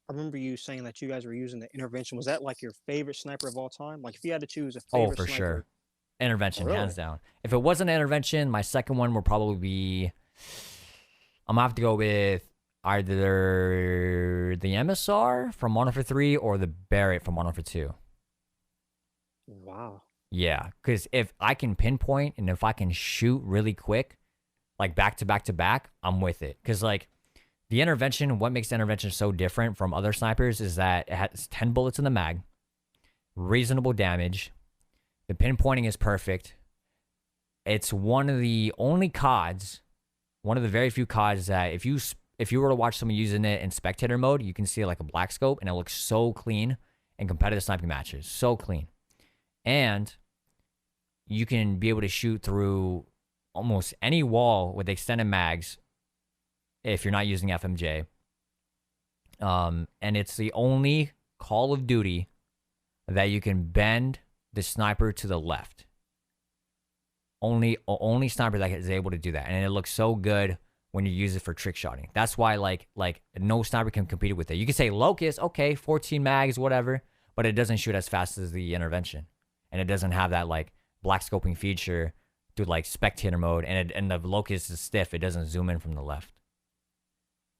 I remember you saying that you guys were using the intervention. Was that like your favorite sniper of all time? Like if you had to choose a favorite for sniper, sure, intervention, hands down. If it wasn't intervention, my second one would probably be. I'm gonna have to go with either the MSR from Modern Warfare 3 or the Barrett from Modern Warfare 2. Wow. Yeah, because if I can pinpoint and if I can shoot really quick, like back to back to back, I'm with it. Because like the intervention, what makes the intervention so different from other snipers is that it has 10 bullets in the mag, reasonable damage, the pinpointing is perfect. It's one of the only CODs, one of the very few CODs that if you were to watch someone using it in spectator mode, you can see like a black scope and it looks so clean in competitive sniping matches. So clean. And you can be able to shoot through almost any wall with extended mags if you're not using FMJ. And it's the only Call of Duty that you can bend the sniper to the left. Only sniper that is able to do that. And it looks so good when you use it for trick shotting. That's why like no sniper can compete with it. You can say Locust, okay, 14 mags, whatever, but it doesn't shoot as fast as the intervention. And it doesn't have that like black scoping feature do like spectator mode, and the locus is stiff. It doesn't zoom in from the left.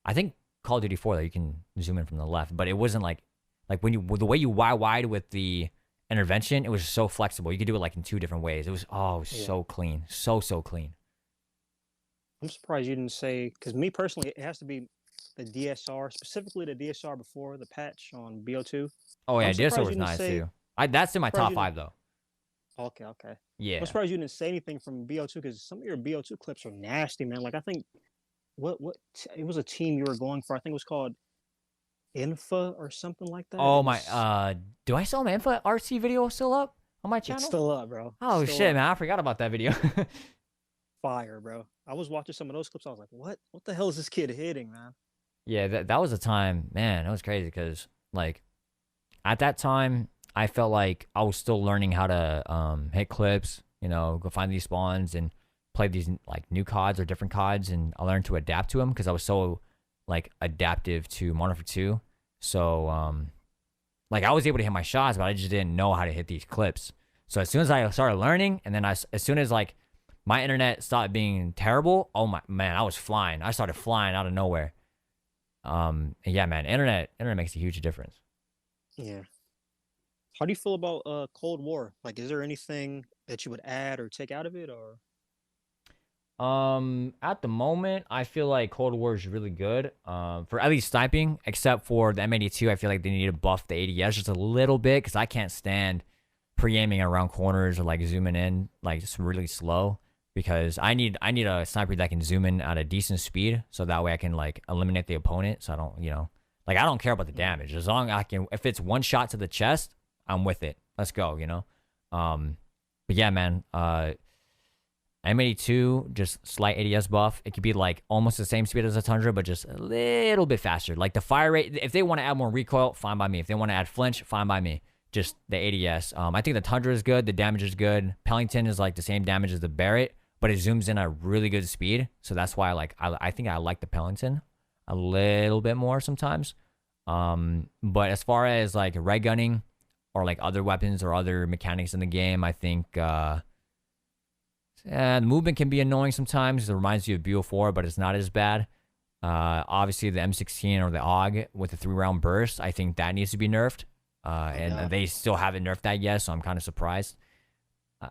I think Call of Duty 4 though, you can zoom in from the left, but it wasn't like when you the way you wide with the intervention, it was so flexible. You could do it like in 2 different ways. It was Yeah. so clean, so clean. I'm surprised you didn't say, because me personally, it has to be the DSR, specifically the DSR before the patch on BO2. Oh yeah, I'm DSO surprised was you didn't nice say. too. That's in my Surprised top you didn't. 5 though. Okay, okay. I'm Yeah. surprised you didn't say anything from BO2 because some of your BO2 clips are nasty, man. Like I think it was a team you were going for. I think it was called Infa or something like that. Oh It my, was do I still have my Info RC video still up on my it's channel? still up, bro. Oh Still shit, up. man, I forgot about that video. Fire, bro. I was watching some of those clips. I was like, what the hell is this kid hitting, man? Yeah, that was a time, man. That was crazy because like at that time, I felt like I was still learning how to hit clips. You know, go find these spawns and play these like new CODs or different CODs, and I learned to adapt to them because I was so like adaptive to Modern Warfare 2. So like I was able to hit my shots, but I just didn't know how to hit these clips. So as soon as I started learning, and then as soon as like my internet stopped being terrible, oh my man, I was flying. I started flying out of nowhere. Yeah, man, internet makes a huge difference. Yeah. How do you feel about Cold War? Like, is there anything that you would add or take out of it, or? At the moment, I feel like Cold War is really good. For at least sniping, except for the M82, I feel like they need to buff the ADS just a little bit because I can't stand pre-aiming around corners or like zooming in like just really slow. Because I need a sniper that can zoom in at a decent speed, so that way I can like eliminate the opponent. So I don't, like I don't care about the damage as long as I can. If it's one shot to the chest, I'm with it. Let's go, But yeah, man. M82, just slight ADS buff. It could be like almost the same speed as a Tundra, but just a little bit faster. Like the fire rate, if they want to add more recoil, fine by me. If they want to add flinch, fine by me. Just the ADS. I think the Tundra is good. The damage is good. Pellington is like the same damage as the Barrett, but it zooms in at really good speed. So that's why I think I like the Pellington a little bit more sometimes. But as far as like red gunning or like other weapons or other mechanics in the game, I think the movement can be annoying sometimes. It reminds you of BO4, but it's not as bad. Obviously, the M16 or the AUG with the 3-round burst, I think that needs to be nerfed. And they still haven't nerfed that yet, so I'm kind of surprised.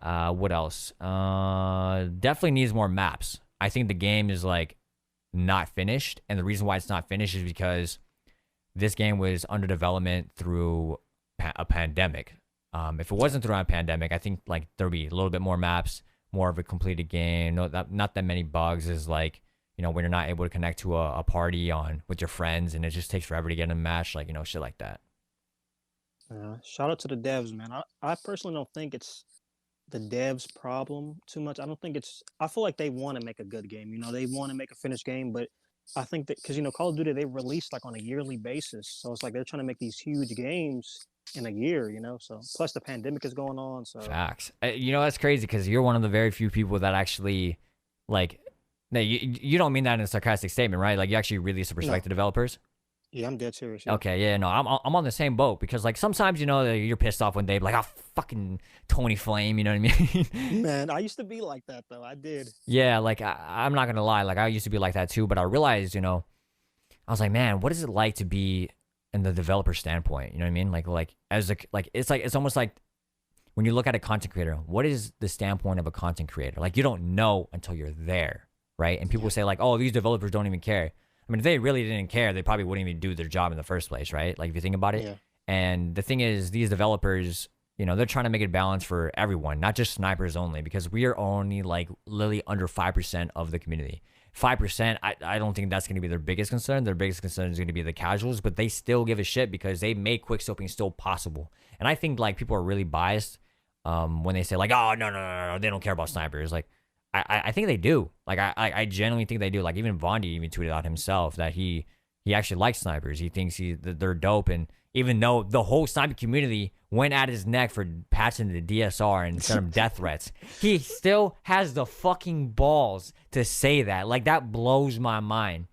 What else? Definitely needs more maps. I think the game is like not finished, and the reason why it's not finished is because this game was under development through a pandemic. If it wasn't through a pandemic, I think like there'll be a little bit more maps, more of a completed game. Not that many bugs is like, when you're not able to connect to a party with your friends and it just takes forever to get in a match, like, shit like that. Shout out to the devs, man. I personally don't think it's the devs' problem too much. I feel like they want to make a good game. They want to make a finished game, but I think that because, Call of Duty, they release like on a yearly basis. So it's like they're trying to make these huge games in a year, So plus the pandemic is going on. So facts. That's crazy because you're one of the very few people that actually like. No, you don't mean that in a sarcastic statement, right? Like you actually really respect the developers. Yeah, I'm dead serious. Yeah. Okay, yeah, no, I'm on the same boat because like sometimes you're pissed off one day, like fucking Tony Flame, you know what I mean? Man, I used to be like that though. I did. Yeah, like I'm not gonna lie, like I used to be like that too, but I realized, I was like, man, what is it like to be in the developer standpoint? You know what I mean? Like it's almost like when you look at a content creator, what is the standpoint of a content creator? Like you don't know until you're there, right? And people say like, oh, these developers don't even care. I mean, if they really didn't care, they probably wouldn't even do their job in the first place, right? Like if you think about it. Yeah. And the thing is, these developers, they're trying to make it balanced for everyone, not just snipers only, because we are only like literally under 5% of the community. 5%, I don't think that's going to be their biggest concern. Their biggest concern is going to be the casuals, but they still give a shit because they make quick scoping still possible. And I think like people are really biased when they say like, oh, no, they don't care about snipers. Like, I think they do. Like I genuinely think they do. Like even Vondi even tweeted out himself that he actually likes snipers. He thinks they're dope. And even though the whole sniper community went at his neck for patching the DSR and sent him death threats, he still has the fucking balls to say that. Like that blows my mind.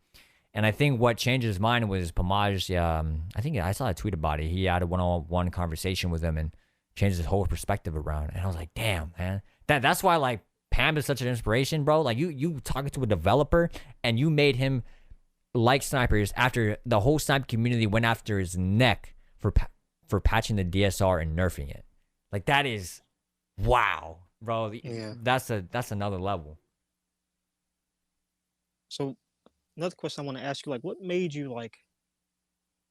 And I think what changed his mind was Pamaj. I think I saw a tweet about it. He had a one-on-one conversation with him and changed his whole perspective around. And I was like, damn, man. That's why like Pam is such an inspiration, bro. Like you talking to a developer and you made him like snipers after the whole sniper community went after his neck for patching the DSR and nerfing it. Like that is wow, bro. Yeah. That's another level. So another question I want to ask you, like, what made you like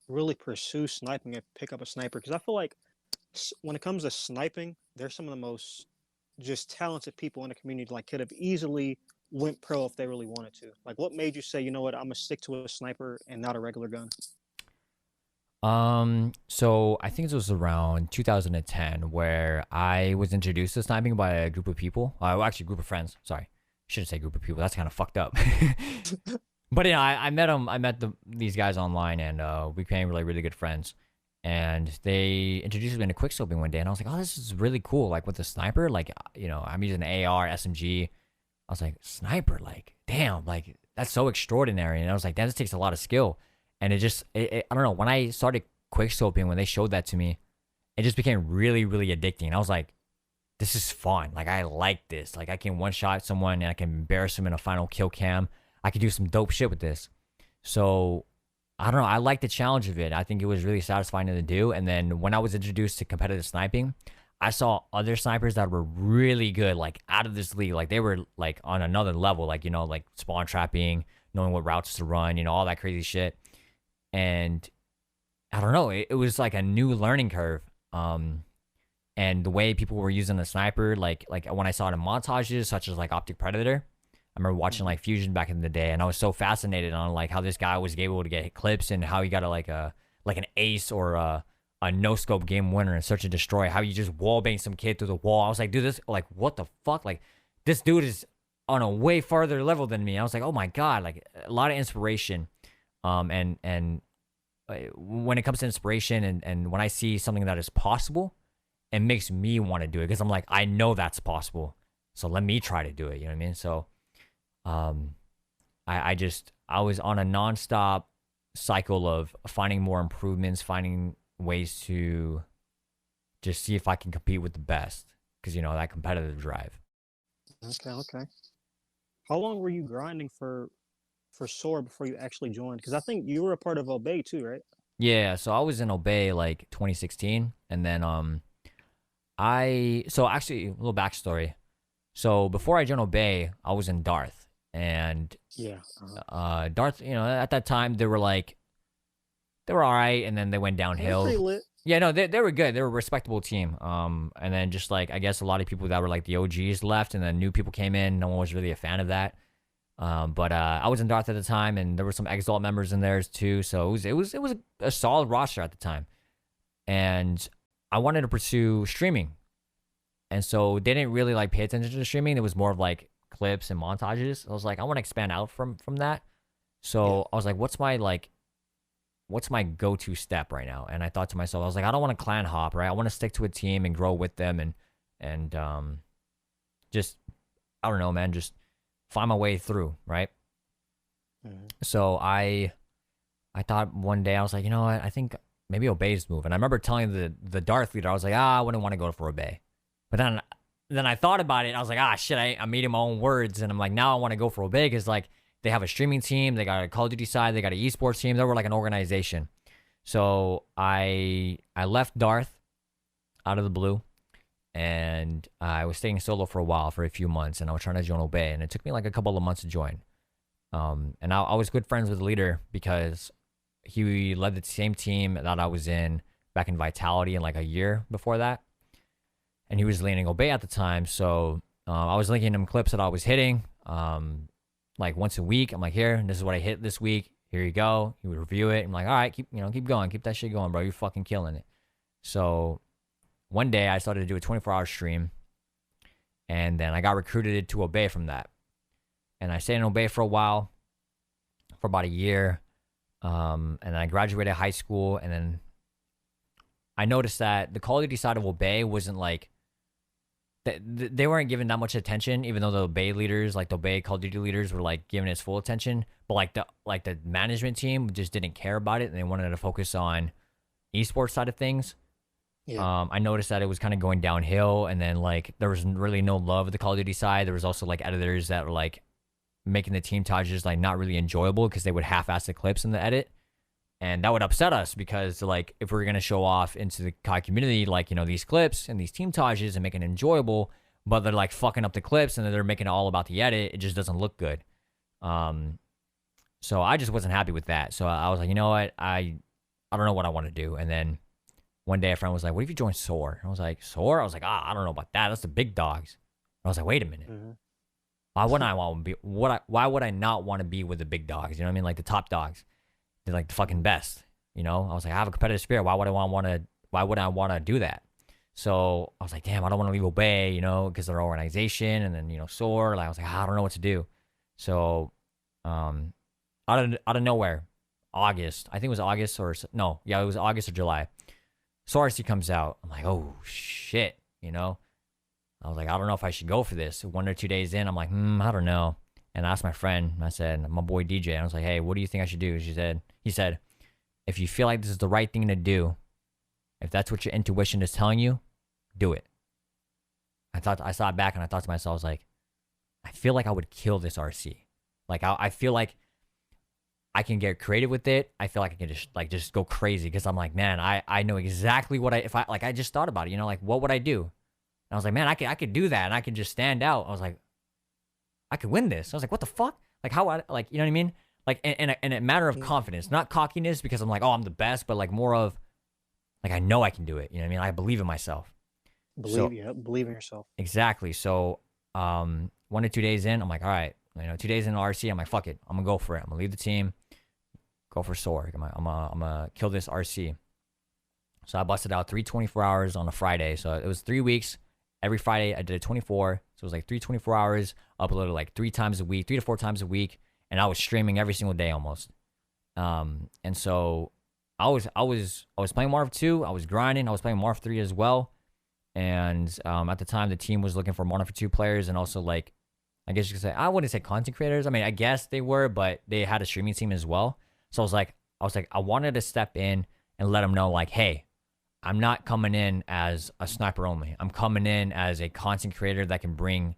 really pursue sniping and pick up a sniper? Because I feel like when it comes to sniping, they're some of the most just talented people in the community. Like, could have easily went pro if they really wanted to. Like, what made you say, you know what, I'm gonna stick to a sniper and not a regular gun? So I think it was around 2010 where I was introduced to sniping by a group of people. Well, actually, a group of friends. Sorry, shouldn't say group of people. That's kind of fucked up. But yeah, I met them. I met these guys online, and we became really good friends. And they introduced me into quickscoping one day, and I was like, "Oh, this is really cool!" Like with the sniper, like I'm using an AR, SMG. I was like, "Sniper, like, damn, like that's so extraordinary." And I was like, "That just takes a lot of skill." And I don't know. When I started quickscoping, when they showed that to me, it just became really addicting. I was like, "This is fun. Like I like this. Like I can one shot someone and I can embarrass them in a final kill cam. I could do some dope shit with this." So I don't know. I like the challenge of it. I think it was really satisfying to do. And then when I was introduced to competitive sniping, I saw other snipers that were really good, like out of this league. Like they were like on another level, like, like spawn trapping, knowing what routes to run, all that crazy shit. And I don't know. It was like a new learning curve. And the way people were using the sniper, like when I saw it in montages, such as like Optic Predator, I remember watching like Fusion back in the day, and I was so fascinated on like how this guy was able to get clips and how he got like an ace or a no scope game winner in Search and Destroy. How you just wall bang some kid through the wall. I was like, dude, this like what the fuck? Like this dude is on a way farther level than me. I was like, oh my god, like a lot of inspiration. And when it comes to inspiration and when I see something that is possible, it makes me want to do it because I'm like, I know that's possible. So let me try to do it. You know what I mean? So. I was on a nonstop cycle of finding more improvements, finding ways to just see if I can compete with the best, because that competitive drive. Okay. How long were you grinding for SoaR before you actually joined? Because I think you were a part of Obey too, right? Yeah, so I was in Obey like 2016, and then so actually a little backstory. So before I joined Obey, I was in Darth. And yeah, Darth, at that time they were all right, and then they went downhill. Pretty lit. Yeah, no, they were good. They were a respectable team. And then just like I guess a lot of people that were like the OGs left, and then new people came in. No one was really a fan of that. But I was in Darth at the time, and there were some Exalt members in there too. So it was a solid roster at the time, and I wanted to pursue streaming, and so they didn't really like pay attention to streaming. It was more of like clips and montages. I was like, I want to expand out from that. So yeah. I was like, what's my go-to step right now? And I thought to myself, I was like, I don't want to clan hop, right? I want to stick to a team and grow with them and just, I don't know, man, just find my way through, right? Mm-hmm. So I thought one day, I was like, you know what? I think maybe Obey's move. And I remember telling the Darth leader, I was like, I wouldn't want to go for Obey. But then I thought about it. And I was like, shit, I'm eating my own words. And I'm like, now I want to go for Obey because like they have a streaming team. They got a Call of Duty side. They got an esports team. They were like an organization. So I left Darth out of the blue. And I was staying solo for a while, for a few months. And I was trying to join Obey. And it took me like a couple of months to join. And I was good friends with the leader because he led the same team that I was in back in Vitality in like a year before that. And he was leading Obey at the time, so I was linking him clips that I was hitting, like once a week. I'm like, here, this is what I hit this week. Here you go. He would review it. I'm like, all right, keep going, keep that shit going, bro. You're fucking killing it. So one day I started to do a 24-hour stream, and then I got recruited to Obey from that. And I stayed in Obey for a while, for about a year, and then I graduated high school, and then I noticed that the Call of Duty side of Obey wasn't like, they weren't giving that much attention, even though the Obey leaders, like the Obey Call of Duty leaders, were like giving its full attention. But like the management team just didn't care about it, and they wanted to focus on esports side of things. Yeah. I noticed that it was kind of going downhill, and then like there was really no love of the Call of Duty side. There was also like editors that were like making the team tages like not really enjoyable because they would half-ass the clips in the edit, and that would upset us because like if we were gonna show off into the COD community like these clips and these team tages and make it enjoyable, but they're like fucking up the clips and then they're making it all about the edit, it just doesn't look good. Um, so I just wasn't happy with that. So I was like, you know what, I don't know what I want to do, and then one day a friend was like, what if you join SoaR? I was like, SoaR? I was like, I don't know about that. That's the big dogs. I was like, wait a minute. Mm-hmm. Why wouldn't I want to be? Why would I not want to be with the big dogs? You know what I mean? Like the top dogs. They're like the fucking best. I was like, I have a competitive spirit. Why would I want to? Why would I want to do that? So I was like, damn, I don't want to leave Obey, because they're an organization, and then SoaR. Like I was like, I don't know what to do. So, out of nowhere, August. I think it was August or no, yeah, it was August or July. SoaR comes out. I'm like, oh shit, I was like, I don't know if I should go for this. 1 or 2 days in, I'm like, I don't know. And I asked my friend, I said, my boy DJ, and I was like, hey, what do you think I should do? He said, if you feel like this is the right thing to do, if that's what your intuition is telling you, do it. I sat back and I thought to myself, I was like, I feel like I would kill this RC. Like, I feel like I can get creative with it. I feel like I can just go crazy because I'm like, man, I know exactly what I just thought about it, like, what would I do? And I was like, man, I could do that and I could just stand out. I was like, I could win this. I was like, what the fuck? Like, how, like, you know what I mean? Like, in a matter of confidence, not cockiness because I'm like, oh, I'm the best, but like more of, like, I know I can do it. You know what I mean? I believe in myself. Believe in yourself. Exactly. So, 1 to 2 days in, I'm like, all right, 2 days in RC, I'm like, fuck it. I'm going to go for it. I'm going to leave the team, go for SoaR. I'm going to kill this RC. So I busted out 3 hours on a Friday. So it was 3 weeks. Every Friday, I did a 24. So it was like 3 hours, uploaded like 3 times a week, 3 to 4 times a week. And I was streaming every single day almost. And so I was playing Marv 2. I was grinding. I was playing Marv 3 as well. And at the time, the team was looking for Marv 2 players and also like, I guess you could say, I wouldn't say content creators. I mean, I guess they were, but they had a streaming team as well. So I wanted to step in and let them know like, hey, I'm not coming in as a sniper only. I'm coming in as a content creator that can bring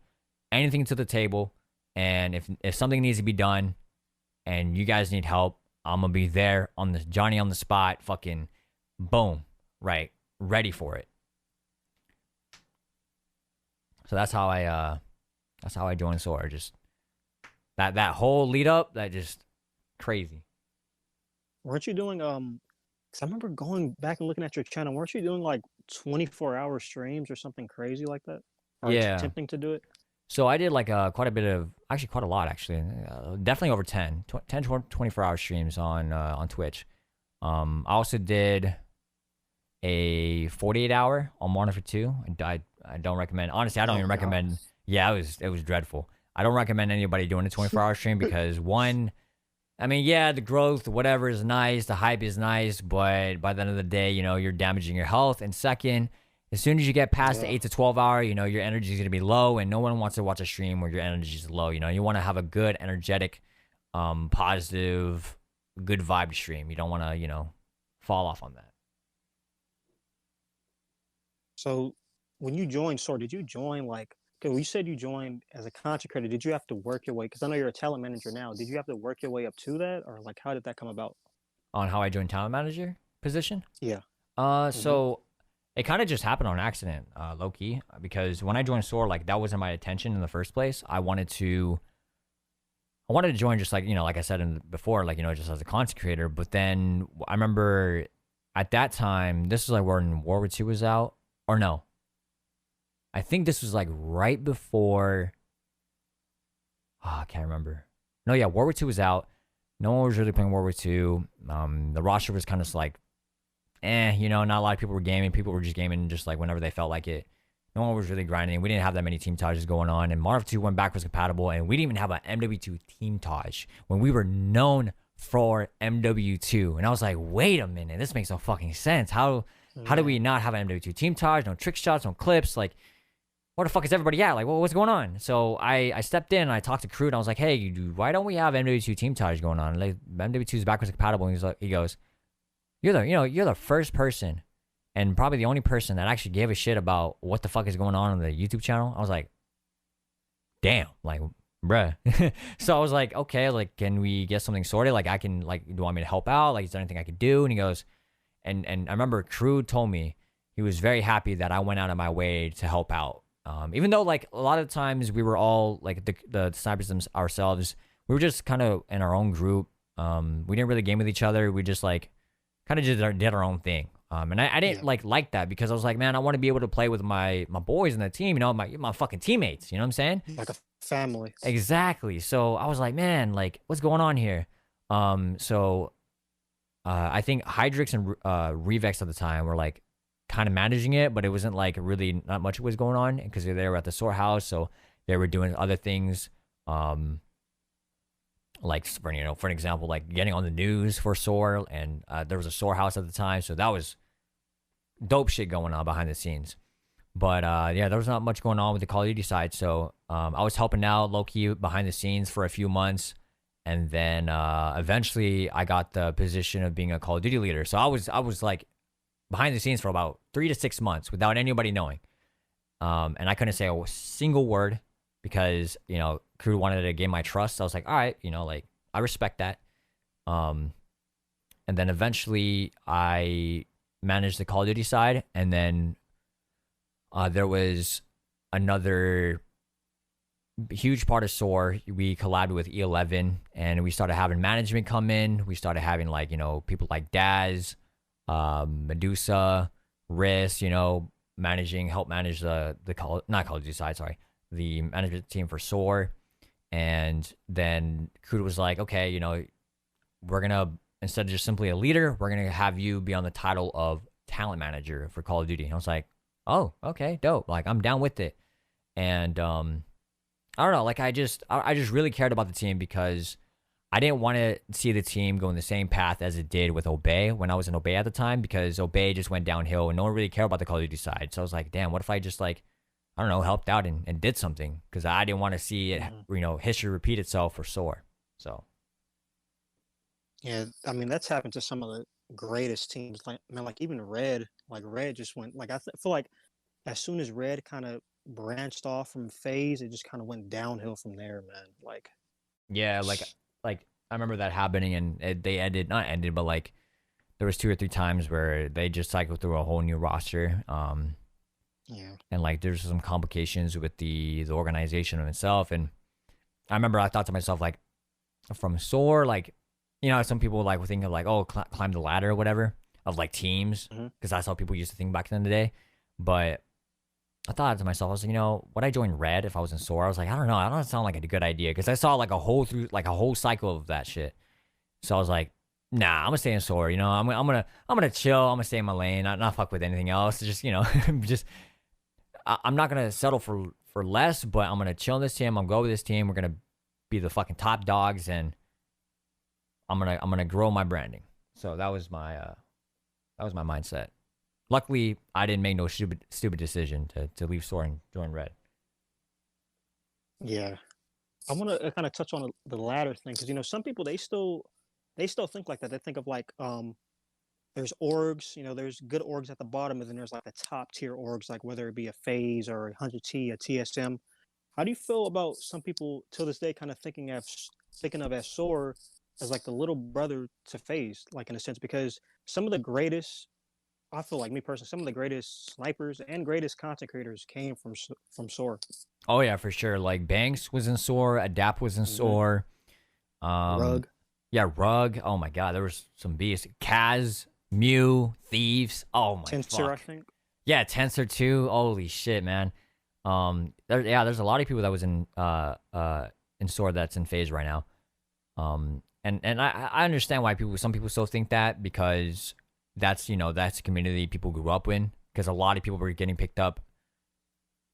anything to the table. And if something needs to be done and you guys need help, I'm going to be there on the Johnny on the spot, fucking boom, right, ready for it. So that's how I joined SoaR. Just that whole lead up, that just crazy. Weren't you doing because I remember going back and looking at your channel, weren't you doing like 24-hour streams or something crazy like that? Or Yeah. attempting to do it? So I did like quite a lot actually. Definitely over 10 to 24-hour streams on Twitch. I also did a 48-hour on Modern Warfare 2. I don't recommend. Honestly, I don't even recommend. Yeah, it was dreadful. I don't recommend anybody doing a 24-hour stream because one, I mean, yeah, the growth, whatever is nice, the hype is nice, but by the end of the day, you're damaging your health. And second, as soon as you get past the 8 to 12 hour, your energy is going to be low, and no one wants to watch a stream where your energy is low. You want to have a good, energetic, positive, good vibe stream. You don't want to, fall off on that. So when you joined SoaR, did you join like, because you said you joined as a content creator, did you have to work your way? Because I know you're a talent manager now. Did you have to work your way up to that? Or like, how did that come about? On how I joined talent manager position? Yeah. So it kind of just happened on accident, low key, because when I joined SoaR, like that wasn't my intention in the first place. I wanted to join just like, like I said before, like, just as a content creator. But then I remember at that time, this is like when World War II was out, or no. I think this was like right before, I can't remember. No, yeah, World War II was out. No one was really playing World War II. The roster was kind of like, not a lot of people were gaming. People were just gaming just like whenever they felt like it. No one was really grinding. We didn't have that many team tages going on. And Marv 2 went backwards compatible. And we didn't even have an MW2 team taj when we were known for MW2. And I was like, wait a minute. This makes no fucking sense. How do we not have an MW2 team taj? No trick shots, no clips. Like, where the fuck is everybody at? Like, what's going on? So I stepped in and I talked to Crew and I was like, hey, why don't we have MW2 team taj going on? Like, MW2 is backwards compatible. And he goes, you're the first person and probably the only person that actually gave a shit about what the fuck is going on the YouTube channel. I was like, damn, like, bruh. So I was like, okay, like, can we get something sorted? Like, I can, like, do you want me to help out? Like, is there anything I could do? And he goes, and I remember Crew told me he was very happy that I went out of my way to help out. Even though, like, a lot of times we were all, like, the snipers ourselves, we were just kind of in our own group. We didn't really game with each other. We just, like, kind of just did our own thing. And I didn't Yeah. like that because I was like, man, I want to be able to play with my boys in the team, you know, my fucking teammates, you know what I'm saying? Like a family. Exactly. So I was like, man, like, what's going on here? So I think Hydrix and Revex at the time were like kind of managing it, but it wasn't like really not much was going on because they were at the SoaR house, so they were doing other things. Like for an example, like getting on the news for SoaR, and there was a SoaR house at the time, so that was dope shit going on behind the scenes. But yeah, there was not much going on with the Call of Duty side, so I was helping out low key behind the scenes for a few months, and then eventually I got the position of being a Call of Duty leader. So I was like behind the scenes for about 3 to 6 months without anybody knowing, and I couldn't say a single word because Crew wanted to gain my trust. So I was like, all right, like I respect that. And then eventually I managed the Call of Duty side, and then there was another huge part of SoaR. We collabed with E11, and we started having management come in. We started having like people like Daz, Medusa, Riss, help manage not Call of Duty side, sorry, the management team for SoaR. And then Kuda was like, okay, we're gonna, instead of just simply a leader, we're gonna have you be on the title of talent manager for Call of Duty. And I was like, oh, okay, dope. Like I'm down with it. And I don't know, like I just really cared about the team because I didn't want to see the team go in the same path as it did with Obey when I was in Obey at the time, because Obey just went downhill and no one really cared about the Call of Duty side. So I was like, damn, what if I just like, I don't know, helped out and did something, because I didn't want to see it, history repeat itself for SoaR. So Yeah, I mean that's happened to some of the greatest teams. Like man, like even Red, like Red just went like feel like as soon as Red kind of branched off from FaZe, it just kind of went downhill from there, man. Like yeah, like I remember that happening, and they not ended, but like there was 2 or 3 times where they just cycled through a whole new roster. Yeah. And like there's some complications with the organization of itself. And I remember I thought to myself, like, from SoaR, like, some people like would think of like, oh, climb the ladder or whatever of like teams, because that's how people used to think back in the day. But I thought to myself, I was like, would I join Red if I was in SoaR? I was like, I don't know, I don't sound like a good idea, because I saw like a whole cycle of that shit. So I was like, nah, I'm gonna stay in SoaR. I'm gonna chill. I'm gonna stay in my lane, not fuck with anything else. Just just I'm not gonna settle for less, but I'm gonna chill in this team. I'm gonna go with this team. We're gonna be the fucking top dogs, and I'm gonna grow my branding. So that was my mindset. Luckily, I didn't make no stupid decision to leave SoaR and join Red. Yeah. I want to kind of touch on the latter thing because some people they still think like that. They think of like there's orgs, there's good orgs at the bottom, and then there's like the top tier orgs, like whether it be a FaZe or a 100T, a TSM. How do you feel about some people till this day kind of thinking of as SoaR as like the little brother to FaZe, like in a sense, because some of the greatest, I feel like me personally, some of the greatest snipers and greatest content creators came from SoaR. Oh yeah, for sure. Like Banks was in SoaR, Adapt was in SoaR. Rug, Yeah, Rug. Oh my god, there was some beasts. Kaz, Mew, Thieves. Oh my Tensor, I fuck. think. Yeah, Tensor too. Holy shit, man. There's a lot of people that was in SoaR that's in FaZe right now. And I understand why some people still think that, because that's that's the community people grew up in, because a lot of people were getting picked up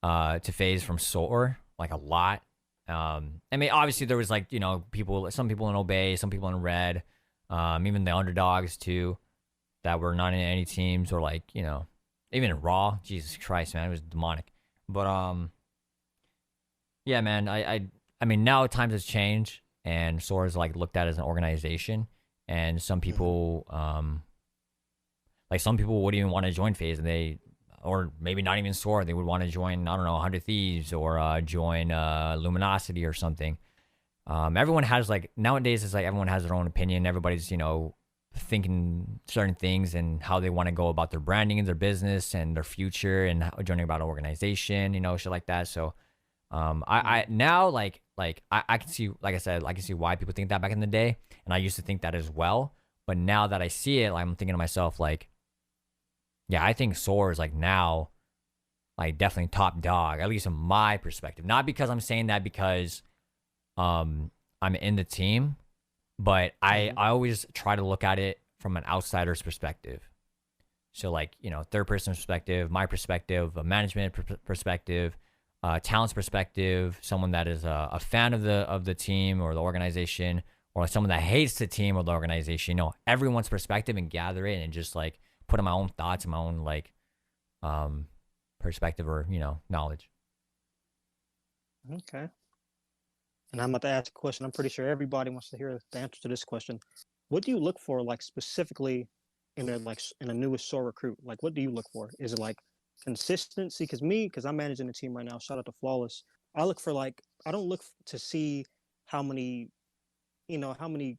to FaZe from SoaR, like a lot. I mean, obviously there was like some people in Obey, some people in Red, even the underdogs too, that were not in any teams, or like even in Raw. Jesus Christ, man, it was demonic. But yeah, man, I mean, now times has changed, and SoaR is like looked at as an organization, and some people Like some people would even want to join FaZe, and or maybe not even SoaR. They would want to join, I don't know, 100 Thieves, or join Luminosity or something. Everyone has, like, nowadays it's like everyone has their own opinion. Everybody's, thinking certain things and how they want to go about their branding and their business and their future and joining about an organization, shit like that. So I now, I can see, like I said, I can see why people think that back in the day, and I used to think that as well. But now that I see it, I'm thinking to myself, like, yeah, I think SoaR is, like, now, like, definitely top dog, at least from my perspective. Not because I'm saying that because I'm in the team, but I always try to look at it from an outsider's perspective. So, like, third person perspective, my perspective, a management perspective, talent's perspective, someone that is a fan of the team or the organization, or someone that hates the team or the organization. Everyone's perspective, and gather it and just, like, put in my own thoughts and my own, like, perspective or knowledge. Okay. And I'm about to ask a question. I'm pretty sure everybody wants to hear the answer to this question. What do you look for, like, specifically in a newest SoaR recruit? Like, what do you look for? Is it, like, consistency? Because I'm managing a team right now. Shout out to Flawless. I look for, like, I don't look to see how many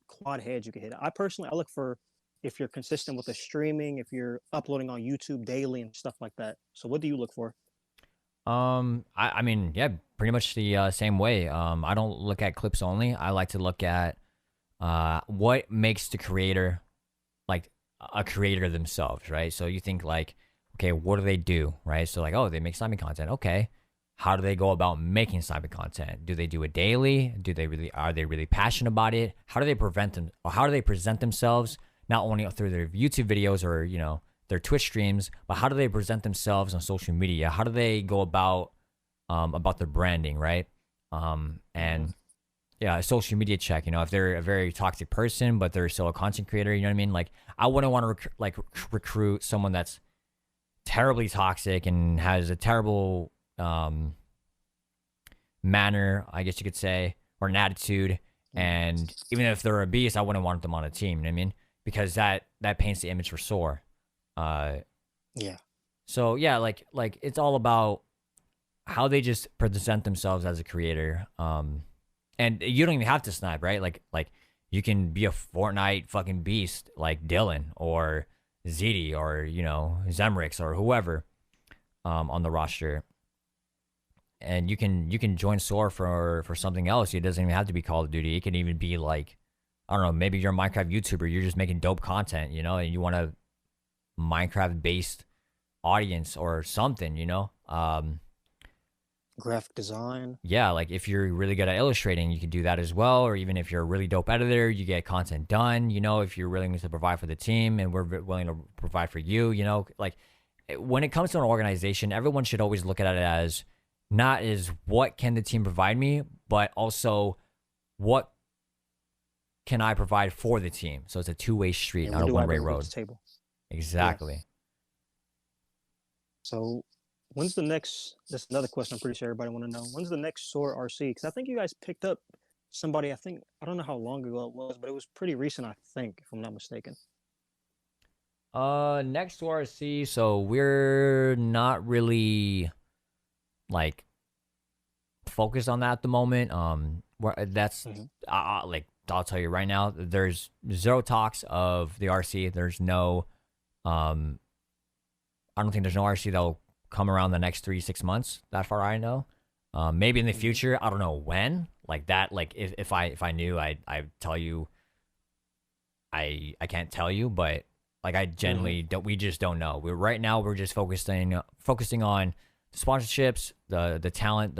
quad heads you can hit. I look for if you're consistent with the streaming, if you're uploading on YouTube daily and stuff like that. So what do you look for? I mean, yeah, pretty much the same way. I don't look at clips only. I like to look at what makes the creator, like, a creator themselves, right? So you think, like, okay, what do they do, right? So, like, oh, they make sniping content. Okay, how do they go about making sniping content? Do they do it daily? Are they really passionate about it? How do they present themselves, not only through their YouTube videos or their Twitch streams, but how do they present themselves on social media? How do they go about their branding, right? And yeah, a social media check. If they're a very toxic person, but they're still a content creator, you know what I mean? Like, I wouldn't want to recruit someone that's terribly toxic and has a terrible manner, I guess you could say, or an attitude. And even if they're a beast, I wouldn't want them on a team. You know what I mean? Because that paints the image for SoaR. Yeah. So yeah, like it's all about how they just present themselves as a creator. And you don't even have to snipe, right? Like you can be a Fortnite fucking beast like Dylan or ZD or Zemrix or whoever on the roster. And you can join SoaR for something else. It doesn't even have to be Call of Duty. It can even be like, I don't know, maybe you're a Minecraft YouTuber. You're just making dope content, and you want a Minecraft based audience or something, graphic design. Yeah, like if you're really good at illustrating, you can do that as well. Or even if you're a really dope editor, you get content done. If you're willing to provide for the team and we're willing to provide for you, like when it comes to an organization, everyone should always look at it as not as what can the team provide me, but also what can I provide for the team. So it's a two-way street, not a one-way road. Table. Exactly. Yeah. So when's the next, that's another question I'm pretty sure everybody want to know. When's the next SoaR RC? Because I think you guys picked up somebody, I don't know how long ago it was, but it was pretty recent, I think, if I'm not mistaken. Next SoaR RC, so we're not really like focused on that at the moment. That's like, I'll tell you right now, there's zero talks of the RC. There's no I don't think there's no RC that'll come around the next 3-6 months, that far I know. Maybe in the future, I don't know when. Like that, like if I knew, I'd tell you. I can't tell you, but like I generally don't. We just don't know. Right now we're just focusing on the sponsorships, the talent,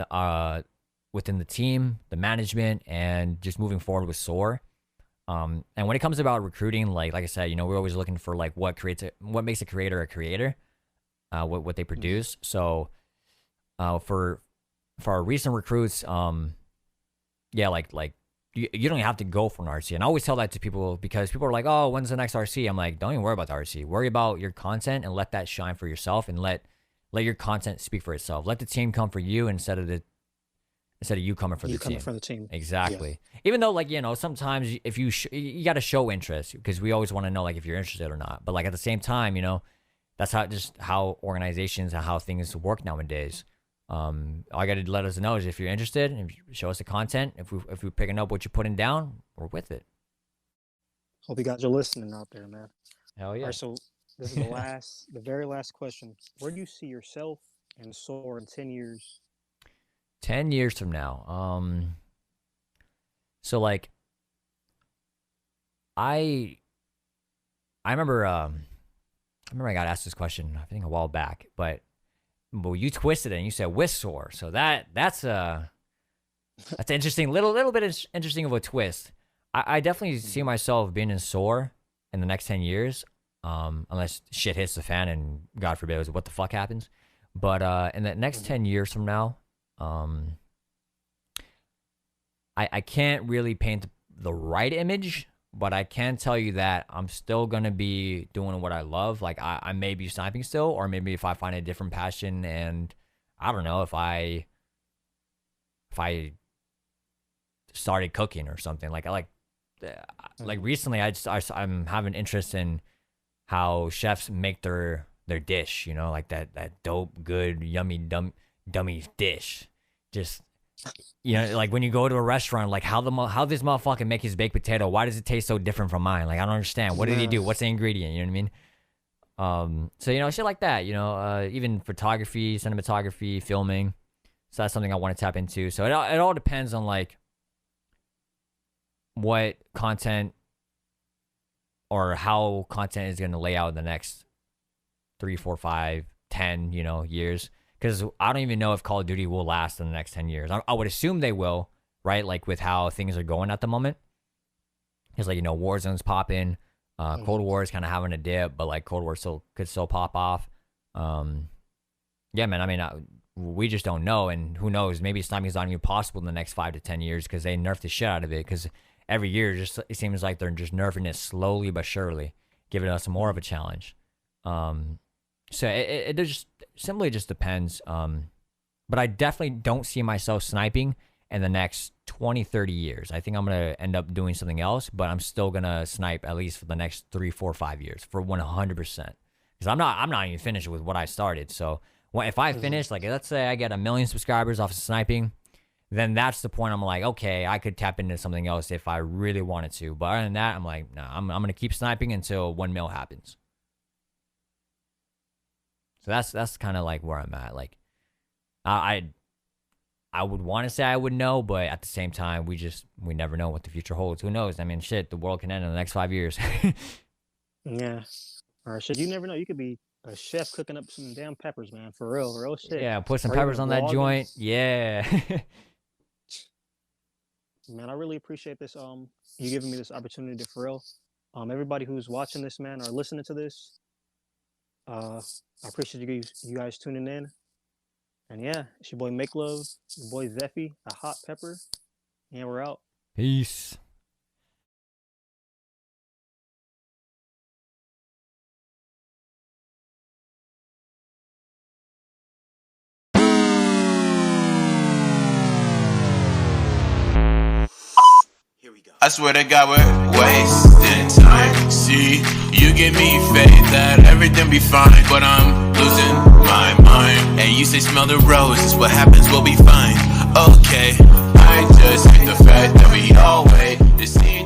within the team, the management, and just moving forward with SoaR. And when it comes about recruiting, like I said, we're always looking for like what makes a creator a creator, what they produce. So, for our recent recruits, yeah, like you don't have to go for an RC. And I always tell that to people because people are like, oh, when's the next RC? I'm like, don't even worry about the RC. Worry about your content and let that shine for yourself and let your content speak for itself. Let the team come for you instead of instead of you coming for You the coming team. from the team. Exactly. Even though, like, you know, sometimes if you got to show interest, because we always want to know, like, if you're interested or not. But, like, at the same time, you know, that's how organizations and how things work nowadays. All you got to let us know is if you're interested, and if you show us the content. If we're picking up what you're putting down, we're with it. Hope you guys are listening out there, man. Hell All yeah. right, so this is the very last question. Where do you see yourself and SoaR in 10 years? 10 years from now. So like, I remember I got asked this question, I think a while back, but you twisted it and you said with SoaR. So that's interesting, little bit interesting of a twist. I definitely see myself being in SoaR in the next 10 years, unless shit hits the fan and God forbid what the fuck happens. But in the next 10 years from now, I can't really paint the right image, but I can tell you that I'm still going to be doing what I love. Like, I may be sniping still, or maybe if I find a different passion, and I don't know, if I started cooking or something. Like, like recently, I'm having interest in how chefs make their dish, you know, like that dope, good, yummy, dummy dish. Just, you know, like when you go to a restaurant, like how this motherfucker make his baked potato? Why does it taste so different from mine? Like, I don't understand. What did he do? What's the ingredient? You know what I mean? So, you know, shit like that, you know, even photography, cinematography, filming. So that's something I want to tap into. So it all depends on like what content or how content is going to lay out in the next 3, 4, 5, 10, you know, years. Because I don't even know if Call of Duty will last in the next 10 years. I would assume they will, right? Like with how things are going at the moment. Because, like, you know, Warzone's popping. Cold War is kind of having a dip, but like Cold War could still pop off. Yeah, man. I mean, we just don't know. And who knows? Maybe sniping is not even possible in the next 5 to 10 years because they nerfed the shit out of it. Because every year, it seems like they're just nerfing it slowly but surely, giving us more of a challenge. So it just simply just depends. But I definitely don't see myself sniping in the next 20, 30 years. I think I'm going to end up doing something else, but I'm still going to snipe at least for the next 3, 4, 5 years for 100%. Because I'm not even finished with what I started. So if I finish, like, let's say I get 1 million subscribers off of sniping, then that's the point I'm like, okay, I could tap into something else if I really wanted to. But other than that, I'm like, nah, I'm going to keep sniping until 1 mil happens. So that's kind of like where I'm at. Like, I would want to say I would know, but at the same time, we never know what the future holds. Who knows? I mean, shit, the world can end in the next 5 years. Yeah. Or shit, you never know. You could be a chef cooking up some damn peppers, man. For real shit. Yeah, put some peppers on that joint. Yeah. Man, I really appreciate this. You giving me this opportunity for real. Everybody who's watching this, man, or listening to this, I appreciate you guys tuning in. And yeah, it's your boy Make Love, your boy Zephy, a hot pepper. And we're out. Peace. I swear to God we're wasting time. See, you give me faith that everything be fine, but I'm losing my mind. And you say smell the roses, what happens, we'll be fine. Okay, I just hate the fact that we all wait to see